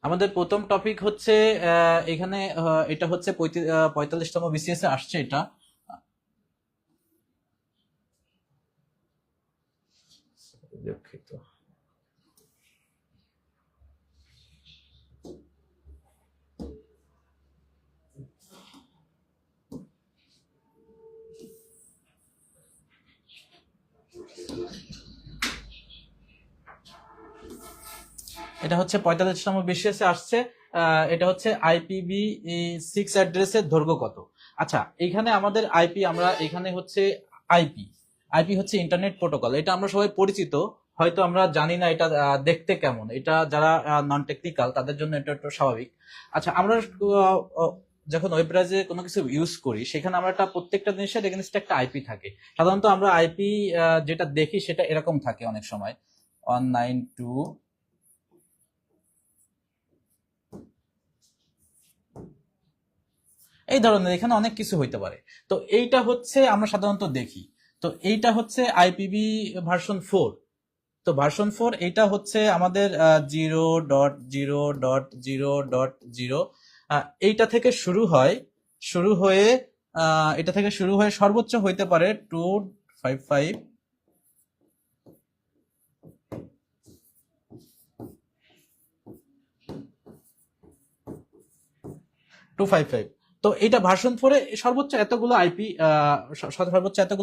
আমাদের প্রথম টপিক হচ্ছে এখানে এটা হচ্ছে 45তম বিসিএস এ আসছে এটা। দুঃখিত। এটা হচ্ছে 45তম বিসিএস এ আসছে। এটা হচ্ছে IPv6 অ্যাড্রেসের দৈর্ঘ্য কত। আচ্ছা, এখানে আমাদের আইপি, আমরা এখানে হচ্ছে আইপি আইপি হচ্ছে ইন্টারনেট প্রোটোকল, এটা আমরা সবাই পরিচিত। হয়তো আমরা জানি না এটা দেখতে কেমন, এটা যারা নন টেকনিক্যাল তাদের জন্য এটা একটু স্বাভাবিক। আচ্ছা, আমরা যখন ওয়েব ব্রাউজারে কোনো কিছু ইউজ করি সেখানে আমরা প্রত্যেকটা জিনিসের এগেইনস্টে একটা আইপি থাকে। সাধারণত আমরা আইপি যেটা দেখি সেটা এরকম থাকে অনেক সময় 192 এই ধরনের, এখানে অনেক কিছু হইতে পারে। তো এইটা হচ্ছে আমরা সাধারণত দেখি। তো এইটা হচ্ছে আইপিভি ভার্সন 4। তো ভার্সন 4 এটা হচ্ছে আমাদের 0.0.0.0। এইটা থেকে শুরু হয়ে এটা থেকে শুরু হয়ে সর্বোচ্চ হইতে পারে 255 255। তো এটা ভার্সন 4-এ সর্বোচ্চ এতগুলো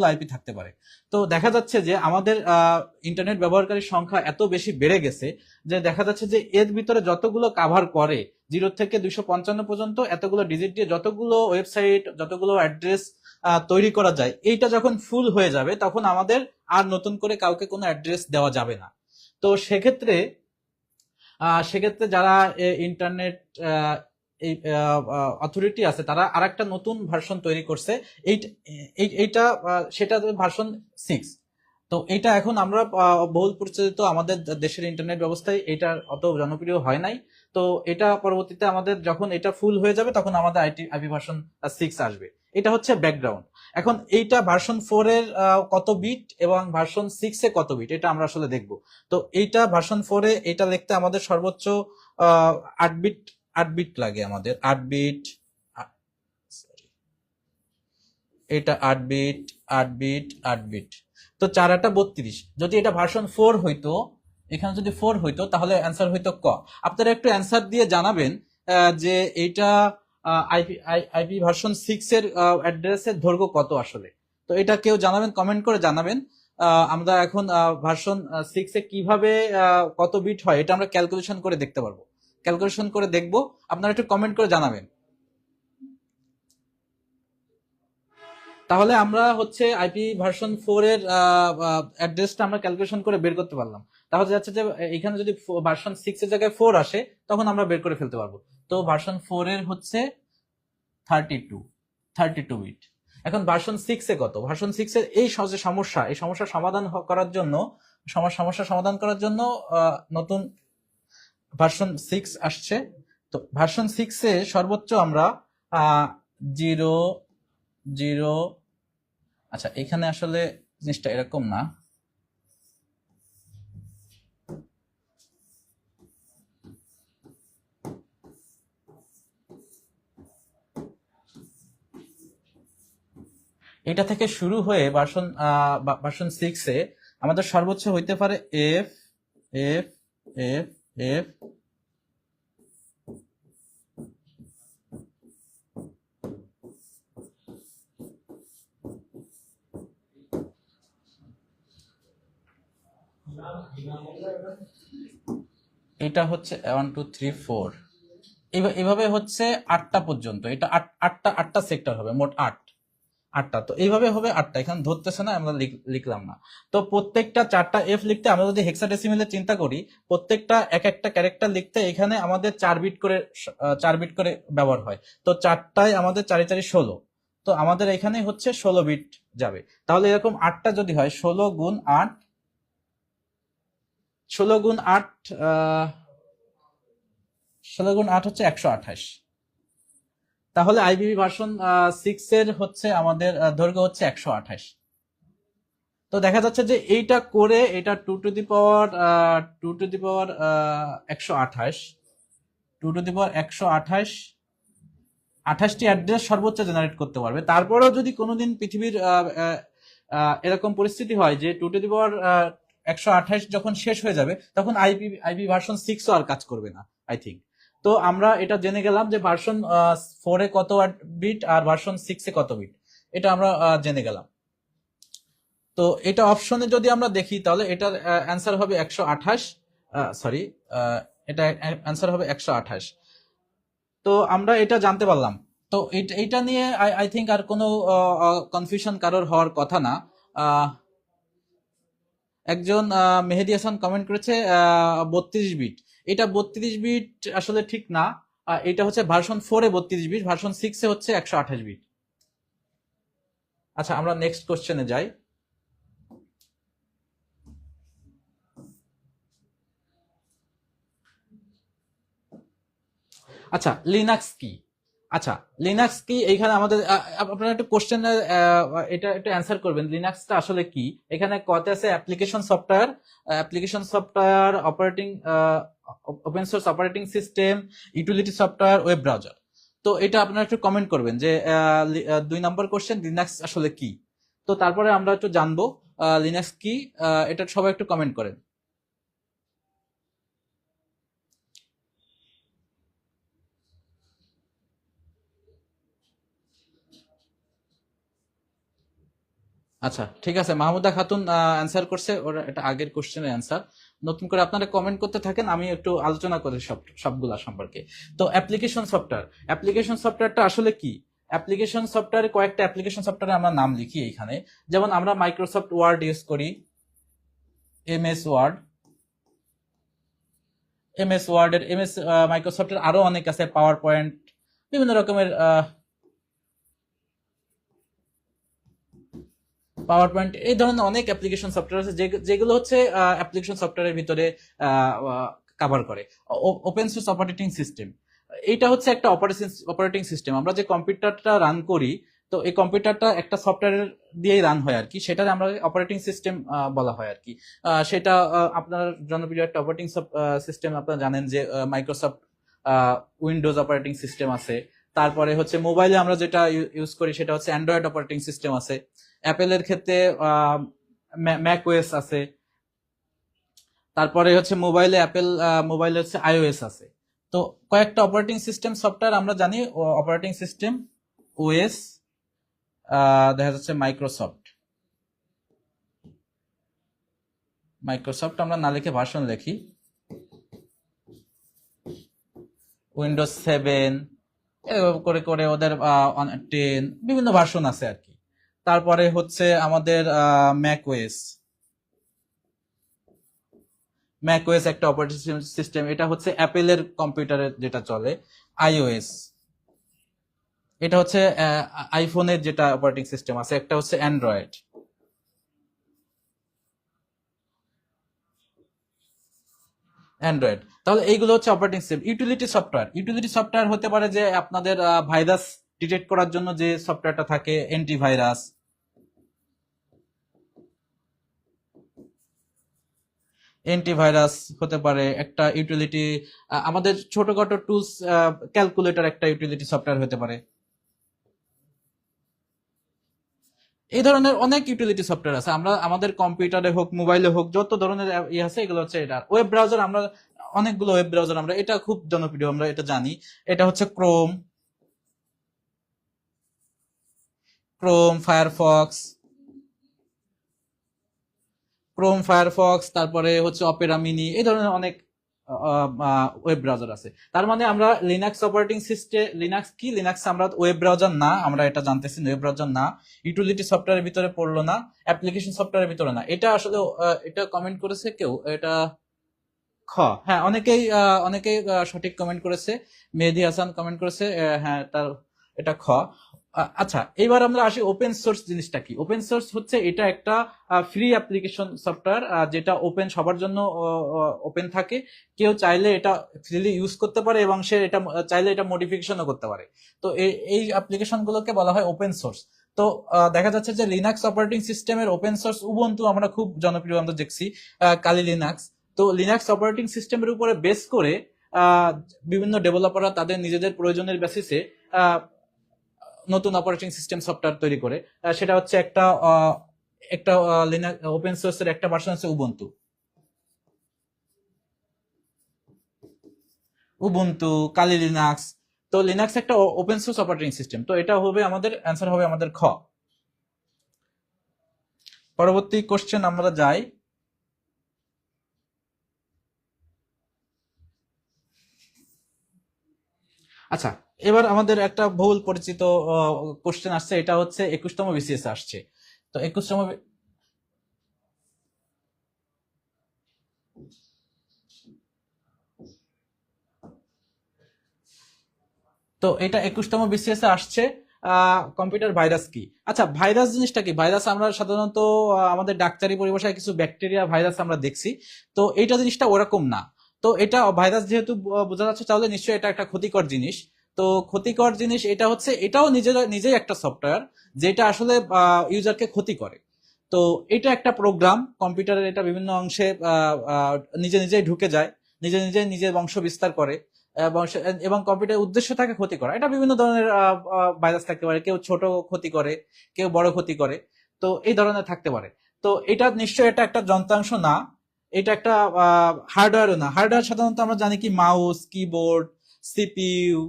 আইপি থাকতে পারে। তো দেখা যাচ্ছে যে আমাদের ইন্টারনেট ব্যবহারকারীর সংখ্যা এত বেশি বেড়ে গেছে যে দেখা যাচ্ছে যে এর ভিতরে যতগুলো কাভার করে 0 থেকে 255 পর্যন্ত এতগুলো ডিজিট দিয়ে যতগুলো ওয়েবসাইট, যতগুলো অ্যাড্রেস তৈরি করা যায়, এইটা যখন ফুল হয়ে যাবে তখন আমাদের আর নতুন করে কাউকে কোনো অ্যাড্রেস দেওয়া যাবে না। তো সেক্ষেত্রে যারা ইন্টারনেট এই অথরিটি আছে তারা আরেকটা নতুন ভার্সন তৈরি করছে। এইটা সেটা ভার্সন 6। তো এটা এখন আমরা বহুল পরিচিত আমাদের দেশের ইন্টারনেট ব্যবস্থায়, এটা অত জনপ্রিয় হয় নাই। তো এটা পরবর্তীতে আমাদের যখন এটা ফুল হয়ে যাবে তখন আমাদের আইপি ভার্সন 6 আসবে। এটা হচ্ছে ব্যাকগ্রাউন্ড। এখন এইটা ভার্সন 4-এর কত বিট এবং ভার্সন 6-এ কত বিট, এটা আমরা আসলে দেখব। তো এইটা ভার্সন 4-এ এটা লিখতে আমাদের সর্বোচ্চ 8 বিট 8 বিট লাগে, আমাদের 8 বিট। এটা 8 বিট 8 বিট 8 বিট। তো 4 8 32। যদি এটা ভার্সন 4 হইতো, এখানে যদি 4 হইতো তাহলে অ্যান্সার হইতো ক। আপনারা একটু অ্যান্সার দিয়ে জানাবেন যে এইটা আইপি ভার্সন 6 এর অ্যাড্রেসের দৈর্ঘ্য কত আসলে। তো এটা কেউ জানাবেন, কমেন্ট করে জানাবেন। আমরা এখন ভার্সন 6-এ কিভাবে কত বিট হয় এটা আমরা ক্যালকুলেশন করে দেখতে পারবো, ক্যালকুলেশন করে দেখবো। আপনারা একটু কমেন্ট করে জানাবেন। তাহলে আমরা হচ্ছে আইপি ভার্সন 4-এর অ্যাড্রেসটা আমরা ক্যালকুলেশন করে বের করতে পারলাম। তাহলে যাচ্ছে যে এখানে যদি ভার্সন 6-এর জায়গায় 4 আসে তখন আমরা বের করে ফেলতে পারবো। তো ভার্সন 4-এর হচ্ছে 32 বিট। এখন ভার্সন 6-এ কত? ভার্সন 6-এর এই সমস্যা সমাধান করার জন্য, সমস্যা সমাধান করার জন্য নতুন ভার্সন 6 আসছে। তো ভার্সন 6-এ সর্বোচ্চ আমরা 0 0। আচ্ছা, এখানে আসলে জিনিসটা এরকম না। এটা থেকে শুরু হয়ে ভার্সন 6-এ আমাদের সর্বোচ্চ হইতে পারে এফ এফ এফ এফ। এটা হচ্ছে 1 2 3 4, এইভাবে হচ্ছে 8টা পর্যন্ত। এটা আটটা সেক্টর হবে, মোট 8টা। তো এইভাবে হবে 8টা, এখানে ধরতেছে না, আমরা লিখলাম না। তো প্রত্যেকটা 4টা এফ লিখতে আমরা যদি হেক্সাডেসিমেলে চিন্তা করি, প্রত্যেকটা এক একটা ক্যারেক্টার লিখতে এখানে আমাদের 4 বিট করে ব্যবহার হয়। তো 4টায় আমাদের 4 4 16। তো আমাদের এখানে হচ্ছে 16 বিট যাবে। তাহলে এরকম 8টা যদি হয়, 16 গুণ 8, 16 গুণ 8 16 গুণ 8 হচ্ছে 128। তাহলে আইবিবি ভার্সন 6 এর হচ্ছে আমাদের দৈর্ঘ্য হচ্ছে 128। তো দেখা যাচ্ছে যে এইটা করে এটা 128 28টি অ্যাড্রেস সর্বোচ্চ জেনারেট করতে পারবে। তারপরেও যদি কোনোদিন পৃথিবীর এরকম পরিস্থিতি হয় যে 128 যখন শেষ হয়ে যাবে, তখন আইপি ভার্সন 6ও আর কাজ করবে না আই থিঙ্ক। তো আমরা এটা জেনে গেলাম যে ভার্সন 4 এ কত বিট আর ভার্সন 6 এ কত বিট, এটা আমরা জেনে গেলাম। তো এটা অপশনে যদি আমরা দেখি তাহলে এটার অ্যান্সার হবে 128, সরি, এটা অ্যান্সার হবে 128। তো আমরা এটা জানতে পারলাম। তো এটা নিয়ে আই থিঙ্ক আর কোনো কনফিউশন কারোর হওয়ার কথা না। একজন মেহেদি হাসান কমেন্ট করেছে 32 বিট। এটা 32 বিট আসলে ঠিক না, এটা হচ্ছে ভার্সন 4 এ 32 বিট, ভার্সন 6 এ হচ্ছে 128 বিট। আচ্ছা, আমরা নেক্সট কোশ্চেনে যাই। আচ্ছা, লিনাক্স কি? আচ্ছা, লিনাক্স কি এইখানে আমাদের আপনারা একটু কোশ্চেনের এটা একটু অ্যান্সার করবেন, লিনাক্সটা আসলে কি। এখানে কতে আছে application software, operating open source operating system, utility software, web browser. তো এটা আপনারা একটু কমেন্ট করবেন যে 2 নম্বর কোশ্চেন লিনাক্স আসলে কি। তো তারপরে আমরা একটু জানবো লিনাক্স কি, এটা সবাই একটু কমেন্ট করেন। আচ্ছা, ঠিক আছে, মাহমুদা খাতুন অ্যান্সার করছে, ওরা এটা আগের কোশ্চেনের অ্যান্সার। নতুন করে আপনারা কমেন্ট করতে থাকেন, আমি একটু আলোচনা করি সবগুলা সম্পর্কে। তো অ্যাপ্লিকেশন সফটওয়্যারটা আসলে কি? অ্যাপ্লিকেশন সফটওয়্যারে কয়েকটা অ্যাপ্লিকেশন সফটওয়্যারে আমরা নাম লিখি এইখানে। যেমন আমরা মাইক্রোসফট ওয়ার্ড ইউজ করি, এমএস ওয়ার্ড, এমএস মাইক্রোসফটের আরো অনেক আছে, পাওয়ার পয়েন্ট, বিভিন্ন রকমের পাওয়ার পয়েন্ট, এই ধরনের অনেক অ্যাপ্লিকেশন সফটওয়্যার আছে যেগুলো হচ্ছে অ্যাপ্লিকেশন সফটওয়্যারের ভিতরে কভার করে। ওপেন সোর্স অপারেটিং সিস্টেম, এইটা হচ্ছে একটা অপারেটিং সিস্টেম। আমরা যে কম্পিউটারটা রান করি, তো এই কম্পিউটারটা একটা সফটওয়্যার দিয়েই রান হয় আর কি, সেটা আমরা অপারেটিং সিস্টেম বলা হয় আর কি। সেটা আপনার জনপ্রিয় একটা অপারেটিং সিস্টেম আপনারা জানেন যে মাইক্রোসফট উইন্ডোজ অপারেটিং সিস্টেম আছে। তারপরে হচ্ছে মোবাইলে আমরা যেটা ইউজ করি সেটা হচ্ছে অ্যান্ড্রয়েড অপারেটিং সিস্টেম আছে। অ্যাপেলের ক্ষেত্রে ম্যাক ওএস আছে। তারপরে হচ্ছে মোবাইলে হচ্ছে আইওএস আছে। তো কয়েকটা অপারেটিং সিস্টেম সফটওয়্যার আমরা জানি। অপারেটিং সিস্টেম ওএস, দেখা যাচ্ছে মাইক্রোসফট আমরা না লিখে ভার্সন লিখি, উইন্ডোজ 7, এভাবে করে করে ওদের 10 বিভিন্ন ভার্সন আছে আর কি। তারপরে হচ্ছে আমাদের ম্যাক ওএস একটা অপারেটিং সিস্টেম, এটা হচ্ছে অ্যাপেলের কম্পিউটারে যেটা চলে। আইওএস, এটা হচ্ছে আইফোনের যেটা অপারেটিং সিস্টেম আছে। একটা হচ্ছে অ্যান্ড্রয়েড। তাহলে এইগুলো হচ্ছে অপারেটিং সিস্টেম। ইউটিলিটি সফটওয়্যার হতে পারে যে আপনাদের ভাইরাস ডিটেক্ট করার জন্য যে সফটওয়্যারটা থাকে, অ্যান্টিভাইরাস হতে পারে একটা ইউটিলিটি। আমাদের ছোটখাটো টুলস, ক্যালকুলেটর একটা ইউটিলিটি সফটওয়্যার হতে পারে। এই ধরনের অনেক ইউটিলিটি সফটওয়্যার আছে। আমরা আমাদের কম্পিউটারে হোক, মোবাইলে হোক, যত ধরনের আছে এগুলো হচ্ছে এটা। ওয়েব ব্রাউজার, আমরা অনেকগুলো ওয়েব ব্রাউজার, আমরা এটা খুব জনপ্রিয়, আমরা এটা জানি। এটা হচ্ছে ক্রোম, ফায়ারফক্স, তারপরে হচ্ছে অপেরা মিনি, এই ধরনের অনেক ওয়েব ব্রাউজার আছে। তার মানে আমরা লিনাক্স অপারেটিং সিস্টেম, লিনাক্স আমরা ওয়েব ব্রাউজার না, আমরা এটা জানতেছি ওয়েব ব্রাউজার না, ইউটিলিটি সফটওয়্যারের ভিতরে পড়লো না, অ্যাপ্লিকেশন সফটওয়্যারের ভিতরে না। এটা আসলে এটা কমেন্ট করেছে কেউ, এটা খ। হ্যাঁ, অনেকেই সঠিক কমেন্ট করেছে। মেহেদি হাসান কমেন্ট করেছে, হ্যাঁ, তার এটা খ। আচ্ছা, এবার আমরা আসি ওপেন সোর্স জিনিসটা কি। ওপেন সোর্স হচ্ছে এটা একটা ফ্রি অ্যাপ্লিকেশন সফটওয়্যার, যেটা ওপেন, সবার জন্য ওপেন থাকে। কেউ চাইলে এটা ফ্রিলি ইউজ করতে পারে এবং সে এটা চাইলে এটা মডিফিকেশনও করতে পারে। তো এই অ্যাপ্লিকেশন গুলোকে বলা হয় ওপেন সোর্স। তো দেখা যাচ্ছে যে লিনাক্স অপারেটিং সিস্টেমের ওপেন সোর্স উবুন্টু আমরা খুব জনপ্রিয় আমরা দেখছি, কালি লিনাক্স। তো লিনাক্স অপারেটিং সিস্টেমের উপরে বেস করে বিভিন্ন ডেভেলপাররা তাদের নিজেদের প্রয়োজনের বেসিসে নতুন অপারেটিং সিস্টেম সফটওয়্যার তৈরি করে। সেটা হচ্ছে একটা লিনাক্স ওপেন সোর্সের একটা ভার্সন আছে উবুন্টু। উবুন্টু, কালি লিনাক্স। তো লিনাক্স একটা ওপেন সোর্স অপারেটিং সিস্টেম। তো এটা হবে আমাদের অ্যান্সার হবে আমাদের খ। পরবর্তী কোশ্চেন আমরা যাই। আচ্ছা, এবার আমাদের একটা বহুল পরিচিত কোশ্চেন আসছে, এটা হচ্ছে 21তম বিসিএস আসছে। তো 21তম তো এটা 21তম বিসিএস এ আসছে, কম্পিউটার ভাইরাস কি। আচ্ছা, ভাইরাস জিনিসটা কি? ভাইরাস আমরা সাধারণত আমাদের ডাক্তারি পরিভাষায় কিছু ব্যাকটেরিয়া ভাইরাস আমরা দেখছি। তো এইটা জিনিসটা ওরকম না। তো এটা ভাইরাস যেহেতু বোঝা যাচ্ছে, তাহলে নিশ্চয়ই এটা একটা ক্ষতিকর জিনিস। তো ক্ষতিকর জিনিস এটা হচ্ছে, এটাও নিজেই একটা সফটওয়্যার যেটা আসলে ইউজারকে ক্ষতি করে। তো এটা একটা প্রোগ্রাম কম্পিউটারের, এটা বিভিন্ন অংশে নিজে নিজেই ঢুকে যায়, নিজের বংশ বিস্তার করে, এবং কম্পিউটারের উদ্দেশ্য থাকে ক্ষতি করা। এটা বিভিন্ন ধরনের ভাইরাস থাকতে পারে, কেউ ছোট ক্ষতি করে, কেউ বড় ক্ষতি করে। তো এই ধরনের থাকতে পারে। তো এটা নিশ্চয়ই এটা একটা যন্ত্রাংশ না, এটা একটা হার্ডওয়্যারও না। হার্ডওয়্যার সাধারণত আমরা জানি কি, mouse, keyboard, CPU,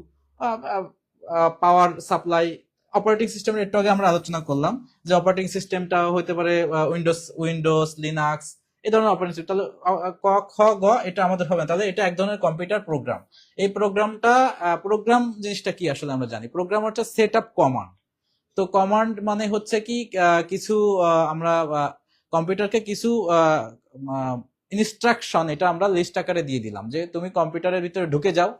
power supply. Operating সিস্টেমের একটু আগে আমরা আলোচনা করলাম যে অপারেটিং সিস্টেমটা হতে পারে উইন্ডোজ, লিনাক্স, এই ধরনের অপারেটিং সিস্টেম। তাহলে ক, খ, গ এটা আমাদের হবে না। তাহলে এটা এক ধরনের কম্পিউটার প্রোগ্রাম। এই প্রোগ্রাম জিনিসটা কি আসলে আমরা জানি। প্রোগ্রাম হচ্ছে সেট আপ কমান্ড। তো কমান্ড মানে হচ্ছে কি, কিছু আমরা কম্পিউটারকে কিছু ইনস্ট্রাকশন এটা আমরা লিস্ট আকারে দিয়ে দিলাম যে তুমি কম্পিউটারের ভিতরে ঢুকে যাও।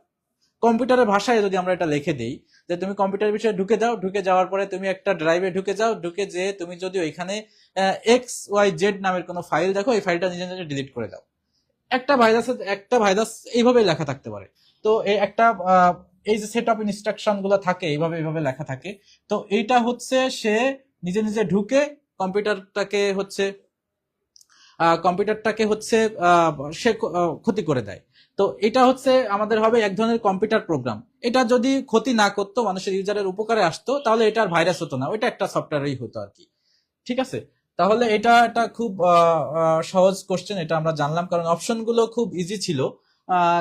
কম্পিউটারের ভাষায় যদি আমরা এটা লিখে দিই যে তুমি কম্পিউটারের বিষয়ে ঢুকে যাও, ঢুকে যাওয়ার পরে তুমি একটা ড্রাইভে ঢুকে যাও, ঢুকে যে তুমি যদি ওইখানে XYZ নামের কোনো ফাইল দেখো, এই ফাইলটা নিজে নিজে ডিলিট করে দাও। একটা ভাইরাস এইভাবে লেখা থাকতে পারে। তো এই যে সেট অফ ইনস্ট্রাকশন গুলো থাকে এইভাবে লেখা থাকে। তো এইটা হচ্ছে সে নিজে নিজে ঢুকে কম্পিউটারটাকে হচ্ছে কম্পিউটারটাকে হচ্ছে সে ক্ষতি করে দেয়। তো এটা হচ্ছে আমাদের হবে এক ধরনের কম্পিউটার প্রোগ্রাম। এটা যদি ক্ষতি না করতো, মানুষের ইউজারের উপকারে আসতো, তাহলে এটা আর ভাইরাস হতো না, ওইটা একটা সফটওয়্যারই হতো আর কি। ঠিক আছে, তাহলে এটা খুব সহজ কোশ্চেন, এটা আমরা জানলাম কারণ অপশনগুলো খুব ইজি ছিল।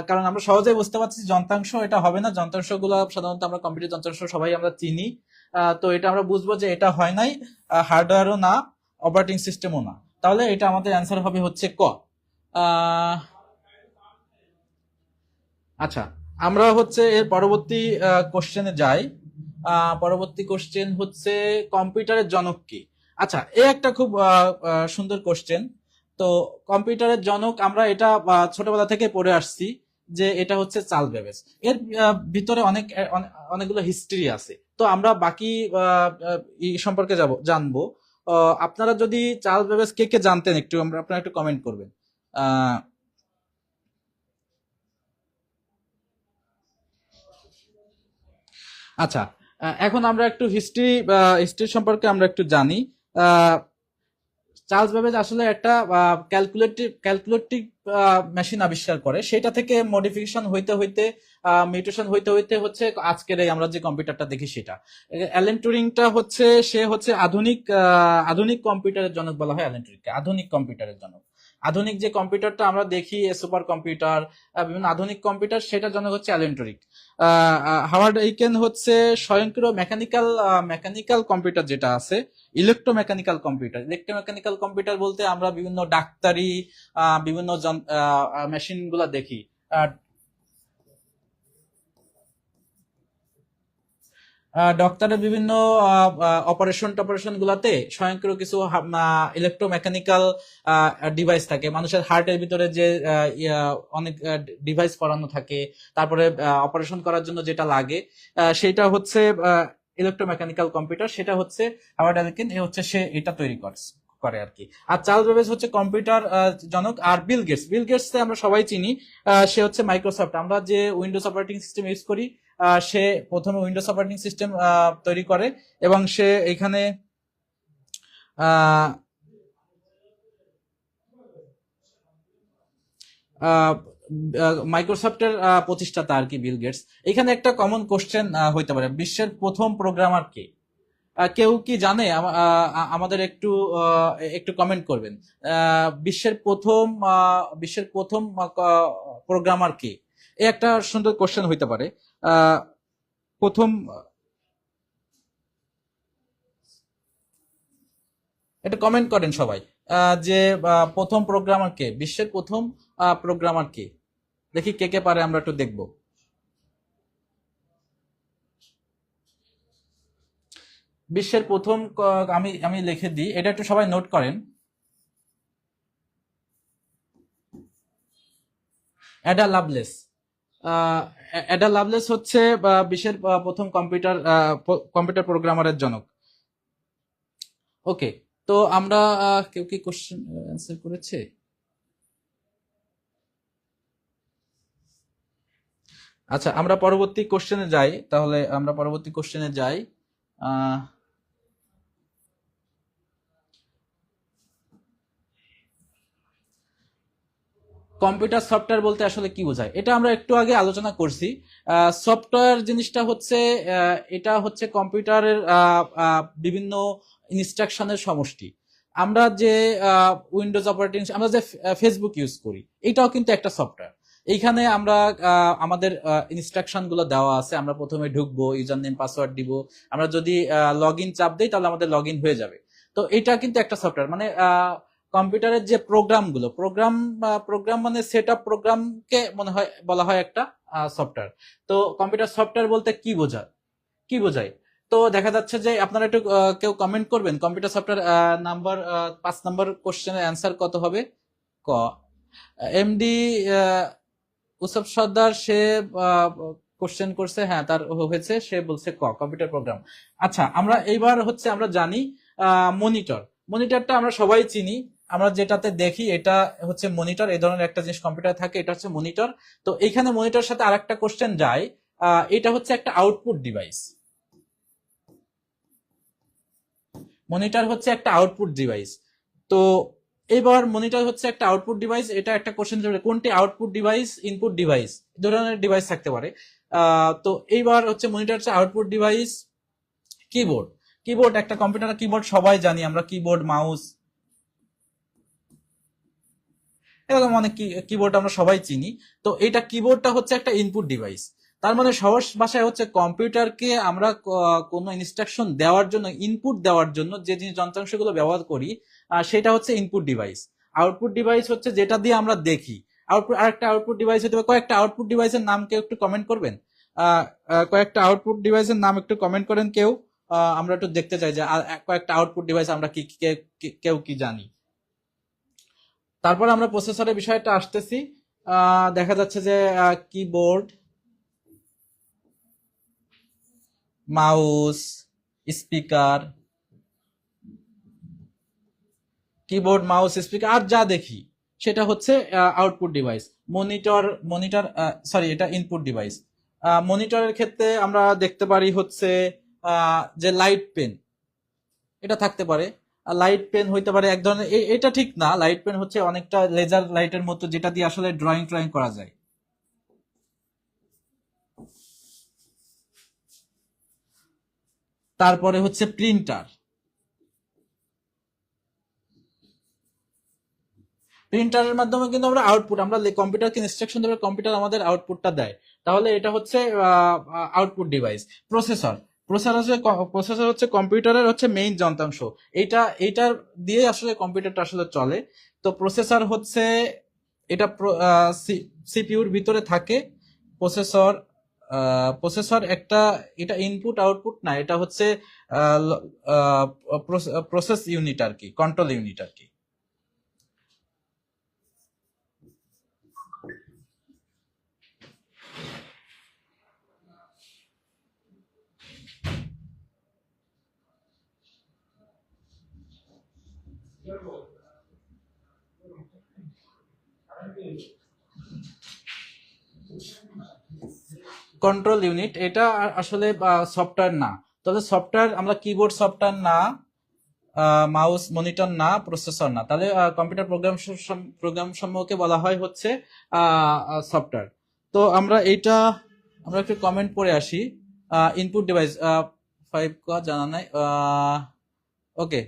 কারণ আমরা সহজেই বুঝতে পারছি যন্ত্রাংশ এটা হবে না। যন্ত্রাংশগুলো সাধারণত আমরা কম্পিউটার যন্ত্রাংশ সবাই আমরা চিনি। তো এটা আমরা বুঝবো যে এটা হয় নাই, হার্ডওয়্যারও না, অপারেটিং সিস্টেমও না। তাহলে এটা আমাদের অ্যান্সার হবে হচ্ছে ক। আচ্ছা, আমরা হচ্ছে এর পরবর্তী কোশ্চেনে যাই। পরবর্তী কোশ্চেন হচ্ছে কম্পিউটারের জনক কি। আচ্ছা, একটা খুব সুন্দর কোশ্চেন। তো কম্পিউটারের জনক আমরা এটা ছোটবেলা থেকে পড়ে আসছি যে এটা হচ্ছে চার্লস বেবেজ। এর ভিতরে অনেকগুলো হিস্ট্রি আছে। তো আমরা বাকি সম্পর্কে জানবো। আপনারা যদি চার্লস বেবেজ কে কে জানতেন, আপনারা একটু কমেন্ট করবেন। আহ আচ্ছা, এখন আমরা একটু হিস্ট্রি সম্পর্কে আমরা একটু জানি। আহ, চার্লস বেবেজ আসলে একটা ক্যালকুলেটিভ মেশিন আবিষ্কার করে। সেটা থেকে মডিফিকেশন হইতে হইতে, মিউটেশন হইতে হইতে হচ্ছে আজকের এই আমরা যে কম্পিউটারটা দেখি সেটা। অ্যালেন টুরিংটা হচ্ছে, সে হচ্ছে আধুনিক কম্পিউটারের জনক বলা হয় অ্যালেন টুরিংকে, আধুনিক কম্পিউটারের জনক। আধুনিক যে কম্পিউটারটা আমরা দেখি, সুপার কম্পিউটার, বিভিন্ন আধুনিক কম্পিউটার, সেটার জনক হচ্ছে অ্যালেন টুরিং। হাওয়ার্ড এইকেন হচ্ছে স্বয়ংক্রিয় মেকানিক্যাল কম্পিউটার যেটা আছে, ইলেকট্রোমেকানিক্যাল কম্পিউটার বলতে আমরা বিভিন্ন ডাক্তারি বিভিন্ন মেশিন গুলা দেখি। ডক্টরের বিভিন্ন অপারেশন গুলাতে স্বয়ংক্রিয় কিছু ইলেকট্রোমেকানিক্যাল ডিভাইস থাকে। মানুষের হার্টের ভিতরে যে অনেক ডিভাইস করানো থাকে, তারপরে অপারেশন করার জন্য যেটা লাগে, সেটা হচ্ছে ইলেকট্রোমেকানিক্যাল কম্পিউটার। সেটা হচ্ছে হাওয়ার্ড আইকেন, সে এটা তৈরি করে আর কি। আর চার্লস বেবেজ হচ্ছে কম্পিউটার জনক। আর বিল গেটস আমরা সবাই চিনি, সে হচ্ছে মাইক্রোসফট। আমরা যে উইন্ডোজ অপারেটিং সিস্টেম ইউজ করি, সে প্রথমে উইন্ডোজ অপারেটিং সিস্টেম তৈরি করে এবং সে এখানে মাইক্রোসফটের প্রতিষ্ঠাতা আর কি, বিল গেটস। এখানে একটা কমন কোশ্চেন হইতে পারে, বিশ্বের প্রথম প্রোগ্রামার কে? কেউ কি জানে? আমাদের একটু একটু কমেন্ট করবেন। বিশ্বের প্রথম প্রোগ্রামার কে? এই একটা সুন্দর কোশ্চেন হইতে পারে। প্রথম, এটা কমেন্ট করেন সবাই, যে প্রথম প্রোগ্রামার কে, বিশ্বের প্রথম প্রোগ্রামার কে? দেখি কে কে পারে, আমরা একটু দেখবো। বিশ্বের প্রথম আমি আমি লিখে দিই, এটা একটু সবাই নোট করেন। Ada Lovelace. অ্যাডা লাভলেস হচ্ছে বিশ্বের প্রথম কম্পিউটার প্রোগ্রামারের জনক। ওকে, তো আমরা কেউ কি কোশ্চেন অ্যান্সার করেছে? আচ্ছা, আমরা পরবর্তী কোশ্চেনে যাই, তাহলে আমরা পরবর্তী কোশ্চেনে যাই। কম্পিউটার সফটওয়্যার বলতে আসলে কি বোঝায়, এটা আমরা একটু আগে আলোচনা করছি। সফটওয়্যার জিনিসটা হচ্ছে, এটা হচ্ছে কম্পিউটারের বিভিন্ন ইনস্ট্রাকশনের সমষ্টি। আমরা যে উইন্ডোজ অপারেটিং, আমরা যে ফেসবুক ইউজ করি, এটাও কিন্তু একটা সফটওয়্যার। এইখানে আমরা আমাদের ইনস্ট্রাকশন গুলো দেওয়া আছে, আমরা প্রথমে ঢুকবো, ইউজার নেম পাসওয়ার্ড দিব, আমরা যদি লগ ইন চাপ দিই তাহলে আমাদের লগ ইন হয়ে যাবে। তো এটা কিন্তু একটা সফটওয়্যার, মানে কম্পিউটারের যে প্রোগ্রাম মানে সেট আপ প্রোগ্রামকে মনে হয় বলা হয় একটা সফটওয়্যার। তো কম্পিউটার সফটওয়্যার বলতে কি বোঝায়, কি বোঝায়? তো দেখা যাচ্ছে যে আপনারা একটু কেউ কমেন্ট করবেন, কম্পিউটার সফটওয়্যার নাম্বার 5 নম্বর কোশ্চেনের অ্যান্সার কত হবে? ক। এমডি উসব সর্দার, সে কোশ্চেন করছে, হ্যাঁ তার হয়েছে, সে বলছে ক, কম্পিউটার প্রোগ্রাম। আচ্ছা, আমরা এইবার হচ্ছে আমরা জানি মনিটর। মনিটরটা আমরা সবাই চিনি, আমরা যেটাতে দেখি এটা হচ্ছে মনিটর। এই ধরনের একটা জিনিস কম্পিউটার থাকে, এটা হচ্ছে মনিটর। তো এইখানে মনিটর সাথে আরেকটা কোশ্চেন যায়, এটা হচ্ছে একটা আউটপুট ডিভাইস। মনিটর হচ্ছে একটা আউটপুট ডিভাইস। তো এবার মনিটর হচ্ছে একটা আউটপুট ডিভাইস, এটা একটা কোশ্চেন, কোনটি আউটপুট ডিভাইস, ইনপুট ডিভাইস, ধরনের ডিভাইস থাকতে পারে। তো এইবার হচ্ছে মনিটর হচ্ছে আউটপুট ডিভাইস। কিবোর্ড, কিবোর্ড একটা কম্পিউটার কিবোর্ড সবাই জানি আমরা, কিবোর্ড মাউস এরকম অনেক কিবোর্ড আমরা সবাই চিনি। তো এটা কিবোর্ডটা হচ্ছে একটা ইনপুট ডিভাইস। তার মানে সহজ ভাষায় হচ্ছে কম্পিউটারকে আমরা কোনো ইনস্ট্রাকশন দেওয়ার জন্য, ইনপুট দেওয়ার জন্য যে জিনিস যন্ত্রাংশগুলো ব্যবহার করি, সেটা হচ্ছে ইনপুট ডিভাইস। আউটপুট ডিভাইস হচ্ছে যেটা দিয়ে আমরা দেখি। আরেকটা আউটপুট ডিভাইস হতে পারে। কয়েকটা আউটপুট ডিভাইসের নাম কেউ একটু কমেন্ট করবেন? কয়েকটা আউটপুট ডিভাইসের নাম একটু কমেন্ট করেন কেউ। আমরা একটু দেখতে চাই যে কয়েকটা আউটপুট ডিভাইস আমরা কেউ কি জানি। তারপর আমরা প্রসেসরের বিষয়টা আসতেছি। দেখা যাচ্ছে যে keyboard, mouse, speaker, keyboard mouse speaker আর যা দেখি সেটা হচ্ছে আউটপুট ডিভাইস। মনিটর সরি, এটা ইনপুট ডিভাইস। মনিটরের ক্ষেত্রে আমরা দেখতে পারি হচ্ছে যে লাইট পেন, এটা থাকতে পারে। লাইট পেন হইতে পারে এক ধরনের, এটা ঠিক না, লাইট পেন হচ্ছে অনেকটা লেজার লাইটের মতো, যেটা দিয়ে আসলে ড্রয়িং ট্রয়িং করা যায়। তারপরে হচ্ছে প্রিন্টার। প্রিন্টারের মাধ্যমে কিন্তু আমরা আউটপুট, আমরা কম্পিউটারকে ইনস্ট্রাকশন দেবে, কম্পিউটার আমাদের আউটপুটটা দেয়। তাহলে এটা হচ্ছে আউটপুট ডিভাইস। প্রসেসর, প্রসেসর হচ্ছে কম্পিউটারের হচ্ছে মেইন যন্ত্রাংশ। এইটা দিয়ে আসলে কম্পিউটারটা আসলে চলে। তো প্রসেসর হচ্ছে এটা সিপিইউর ভিতরে থাকে। প্রসেসর, প্রসেসর একটা, এটা ইনপুট আউটপুট না, এটা হচ্ছে প্রসেস ইউনিট আর কি, কন্ট্রোল ইউনিট আর কি। কন্ট্রোল ইউনিট এটা আসলে সফটওয়্যার না, তবে সফটওয়্যার আমরা কিবোর্ড সফটওয়্যার না, মাউস মনিটর না, প্রসেসর না, তাহলে কম্পিউটার প্রোগ্রাম সমূহকে বলা হয় হচ্ছে সফটওয়্যার। তো আমরা একটু কমেন্ট পড়ে আসি। ইনপুট ডিভাইস 5 জানা নাই। ওকে,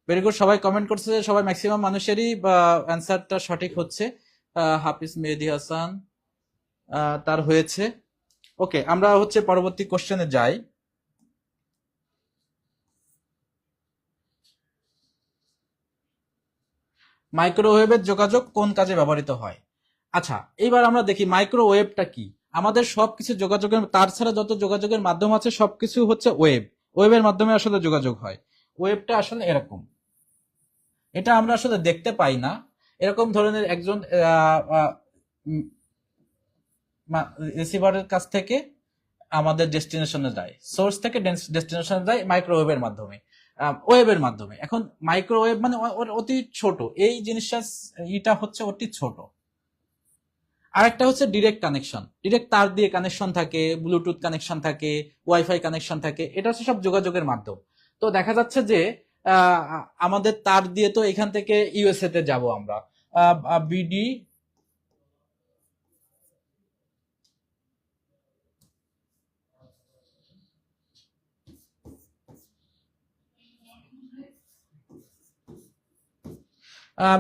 ভেরি গুড, সবাই কমেন্ট করছে, সবাই ম্যাক্সিমাম মানুষেরই অ্যান্সারটা সঠিক হচ্ছে। হাফিজ মেহেদি হাসান তার হয়েছে। ওকে, আমরা হচ্ছে পরবর্তী কোশ্চেনে যাই। মাইক্রোওয়েভের যোগাযোগ কোন কাজে ব্যবহৃত হয়? আচ্ছা, এইবার আমরা দেখি মাইক্রোওয়েভটা কি। আমাদের সবকিছু যোগাযোগের, তার ছাড়া যত যোগাযোগের মাধ্যম আছে সবকিছু হচ্ছে ওয়েভ। ওয়েভের মাধ্যমে আসলে যোগাযোগ হয়। ওয়েভটা আসলে এরকম, এটা আমরা আসলে দেখতে পাই না। এরকম ধরনের একজন রিসিভারের কাছ থেকে আমাদের ডেস্টিনেশনে যায়, সোর্স থেকে ডেস্টিনেশনে যায় মাইক্রোওয়েভের মাধ্যমে, ওয়েভের মাধ্যমে। এখন মাইক্রোওয়েভ মানে অতি ছোট, এই জিনিসটা এটা হচ্ছে অতি ছোট। আরেকটা হচ্ছে ডিরেক্ট কানেকশন, ডিরেক্ট তার দিয়ে কানেকশন থাকে, ব্লুটুথ কানেকশন থাকে, ওয়াইফাই কানেকশন থাকে, এটা হচ্ছে সব যোগাযোগের মাধ্যম। তো দেখা যাচ্ছে যে আমাদের তার দিয়ে তো এখান থেকে ইউএসএ তে যাব আমরা, বিডি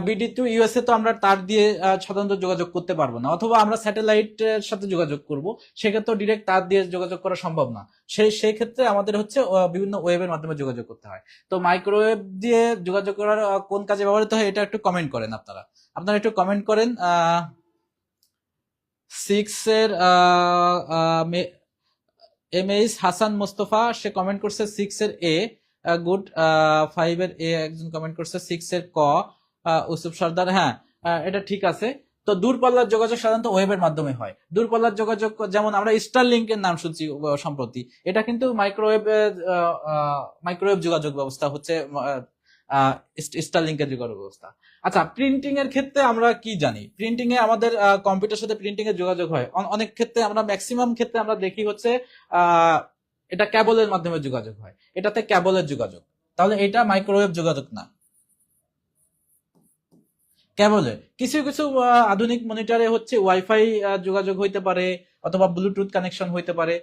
বিডি টু ইউএসএ তো আমরা তার দিয়ে সাধারণত যোগাযোগ করতে পারবো না, অথবা আমরা স্যাটেলাইটের সাথে যোগাযোগ করব, সেক্ষেত্রে ডিরেক্ট তার দিয়ে যোগাযোগ করা সম্ভব না। সেই ক্ষেত্রে আমাদের হচ্ছে বিভিন্ন ওয়েবের মাধ্যমে যোগাযোগ করতে হয়। তো মাইক্রোওয়েভ দিয়ে যোগাযোগ করার কোন কাজে ব্যবহৃত হয়, এটা একটু কমেন্ট করেন আপনারা। আপনারা একটু কমেন্ট করেন। 6 এর এম এইচ হাসান মোস্তফা সে কমেন্ট করছে 6 এর এ, গুড। 5 এর এ একজন কমেন্ট করছে, 6 এর ক উসুফ সর্দার, হ্যাঁ এটা ঠিক আছে। তো দূরপাল্লার যোগাযোগ সাধারণত ওয়েবের মাধ্যমে হয়। দূরপাল্লার যোগাযোগ যেমন আমরা স্টার লিঙ্কের নাম শুনছি সম্প্রতি, এটা কিন্তু মাইক্রোওয়েভ যোগাযোগ ব্যবস্থা হচ্ছে, স্টার লিঙ্কের যোগাযোগ ব্যবস্থা। আচ্ছা, প্রিন্টিং এর ক্ষেত্রে আমরা কি জানি? প্রিন্টিং এ আমাদের কম্পিউটার সাথে প্রিন্টিং এর যোগাযোগ হয় অনেক ক্ষেত্রে, আমরা ম্যাক্সিমাম ক্ষেত্রে আমরা দেখি হচ্ছে আহ, এটা ক্যাবলের মাধ্যমে যোগাযোগ হয়, এটাতে ক্যাবলের যোগাযোগ। তাহলে এটা মাইক্রোওয়েভ যোগাযোগ না। ক্যাবলের কিছু কিছু আধুনিক মনিটরে হচ্ছে ওয়াইফাই যোগাযোগ হইতে পারে, অথবা ব্লুটুথ কানেকশন হইতে পারে।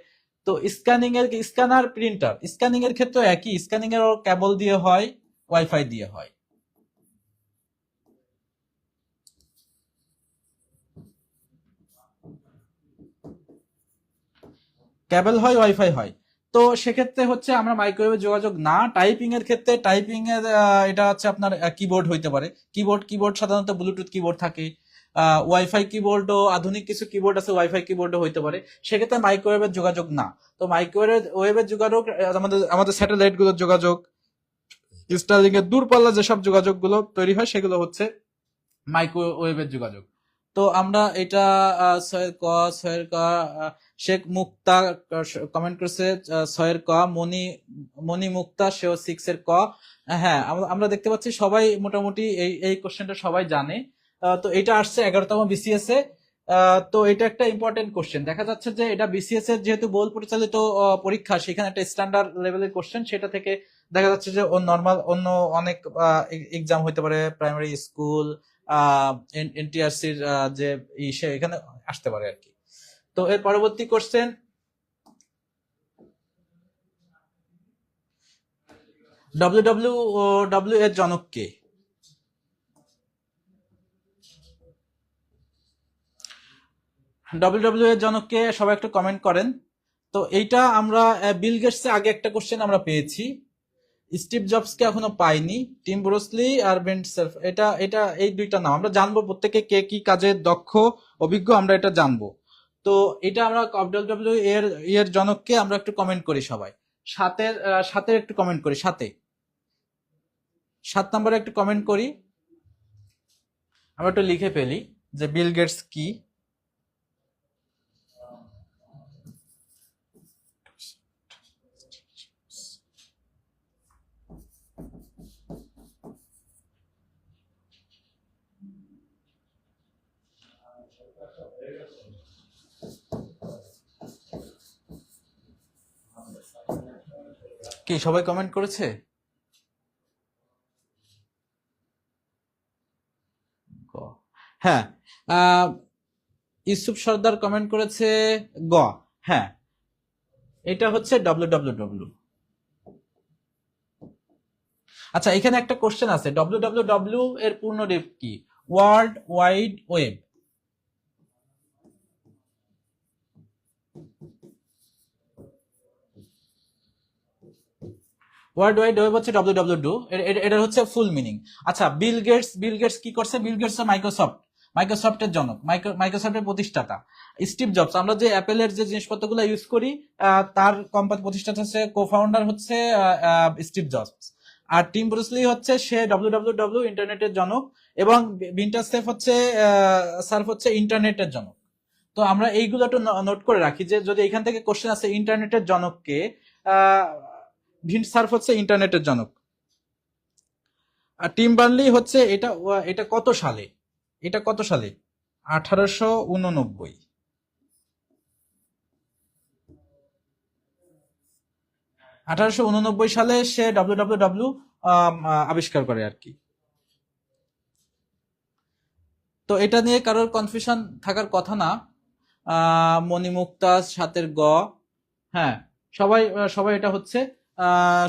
তো স্ক্যানিং এর, স্ক্যানার প্রিন্টার, স্ক্যানিং এর ক্ষেত্রে একই, স্ক্যানিং এর ক্যাবল দিয়ে হয়, ওয়াইফাই দিয়ে হয়। ক্যাবল হয়, ওয়াইফাই হয়। তো সেক্ষেত্রে হচ্ছে আমরা মাইক্রোওয়েভে যোগাযোগ না। টাইপিং এর ক্ষেত্রে, টাইপিং এর এটা হচ্ছে আপনার কিবোর্ড হইতে পারে। কিবোর্ড সাধারণত ব্লুটুথ কিবোর্ড থাকে। ওয়াইফাই কিবোর্ডও, আধুনিক কিছু কিবোর্ড আছে ওয়াইফাই কিবোর্ডও হইতে পারে। সেক্ষেত্রে মাইক্রোওয়েভের যোগাযোগ না। তো মাইক্রোওয়েভের যোগাযোগ আমাদের আমাদের স্যাটেলাইট গুলোর যোগাযোগ, স্টারলিংক এর দূরপাল্লা যেসব যোগাযোগ গুলো তৈরি হয় সেগুলো হচ্ছে মাইক্রোওয়েভের যোগাযোগ। তো আমরা এটা ছয়ের ক শেখ মুক্তা কমেন্ট করছে, ছয়ের ক মনি মুক্তা সেও 6 এর ক। হ্যাঁ, আমরা দেখতে পাচ্ছি সবাই মোটামুটি এই কোশ্চেনটা সবাই জানে। তো এটা আসছে 11তম বিসিএস এ। তো এটা একটা ইম্পর্টেন্ট কোশ্চেন, দেখা যাচ্ছে যে এটা বিসিএস এর যেহেতু বহুল পরিচালিত পরীক্ষা, সেখানে একটা স্ট্যান্ডার্ড লেভেলের কোশ্চেন, সেটা থেকে দেখা যাচ্ছে যে নর্মাল অন্য অনেক এক্সাম হইতে পারে, প্রাইমারি স্কুল, এনটিআরসির যে সে এখানে আসতে পারে আর কি। তো এর পরবর্তী কোশ্চেন, ডব্লিউ এর জনক কে? এর জনক কে, সবাই একটু কমেন্ট করেন। তো এইটা আমরা বিল গেটস আগে একটা কোশ্চেন আমরা পেয়েছি, স্টিভ জবস কে এখনো পাইনি, টিম ব্রুসলি আর বেন্ট সেলফ, এটা এটা এই দুইটা নাম আমরা জানবো, প্রত্যেকে কে কি কাজে দক্ষ অভিজ্ঞ আমরা এটা জানবো। তো এটা আমরা এর জনককে আমরা একটু কমেন্ট করি সবাই। সাতের একটু কমেন্ট করি, 7 নম্বরে একটু কমেন্ট করি, আমরা একটু লিখে ফেলি যে বিল গেটস কি। কি সবাই কমেন্ট করেছে? হ্যাঁ, ইউসুফ সর্দার কমেন্ট করেছে গ। হ্যাঁ, এটা হচ্ছে www। আচ্ছা, এখানে একটা কোশ্চেন আছে, www এর পূর্ণ রূপ কি? World wide web. World wide web হচ্ছে www, এটা হচ্ছে ফুল মিনিং। আচ্ছা, বিল গেটস কি করছে? বিল গেটস মাইক্রোসফটের জনক, মাইক্রোসফটের প্রতিষ্ঠাতা। স্টিভ জবস, আমরা যে অ্যাপেলের যে জিনিসপত্রগুলো ইউজ করি, তার কোম্পানি প্রতিষ্ঠাতা হচ্ছে, কো-ফাউন্ডার হচ্ছে স্টিভ জবস। আর টিম ব্রুসলি হচ্ছে সে www ইন্টারনেটের জনক, এবং বিন্টার সার্ফ হচ্ছে ইন্টারনেটের জনক। তো আমরা এইগুলো একটু নোট করে রাখি, যে যদি এখান থেকে কোশ্চেন আছে ইন্টারনেটের জনককে, ভিন্ট সার্ফ হচ্ছে ইন্টারনেটের জনক। আর টিম বার্নলি হচ্ছে এটা কত সালে? এটা কত সালে? 1889। 1889 সালে সে www আবিষ্কার করে আর কি। তো এটা নিয়ে কারোর কনফিউশন থাকার কথা না। মণিমুক্তাজ সাতের গ। হ্যাঁ, সবাই সবাই এটা হচ্ছে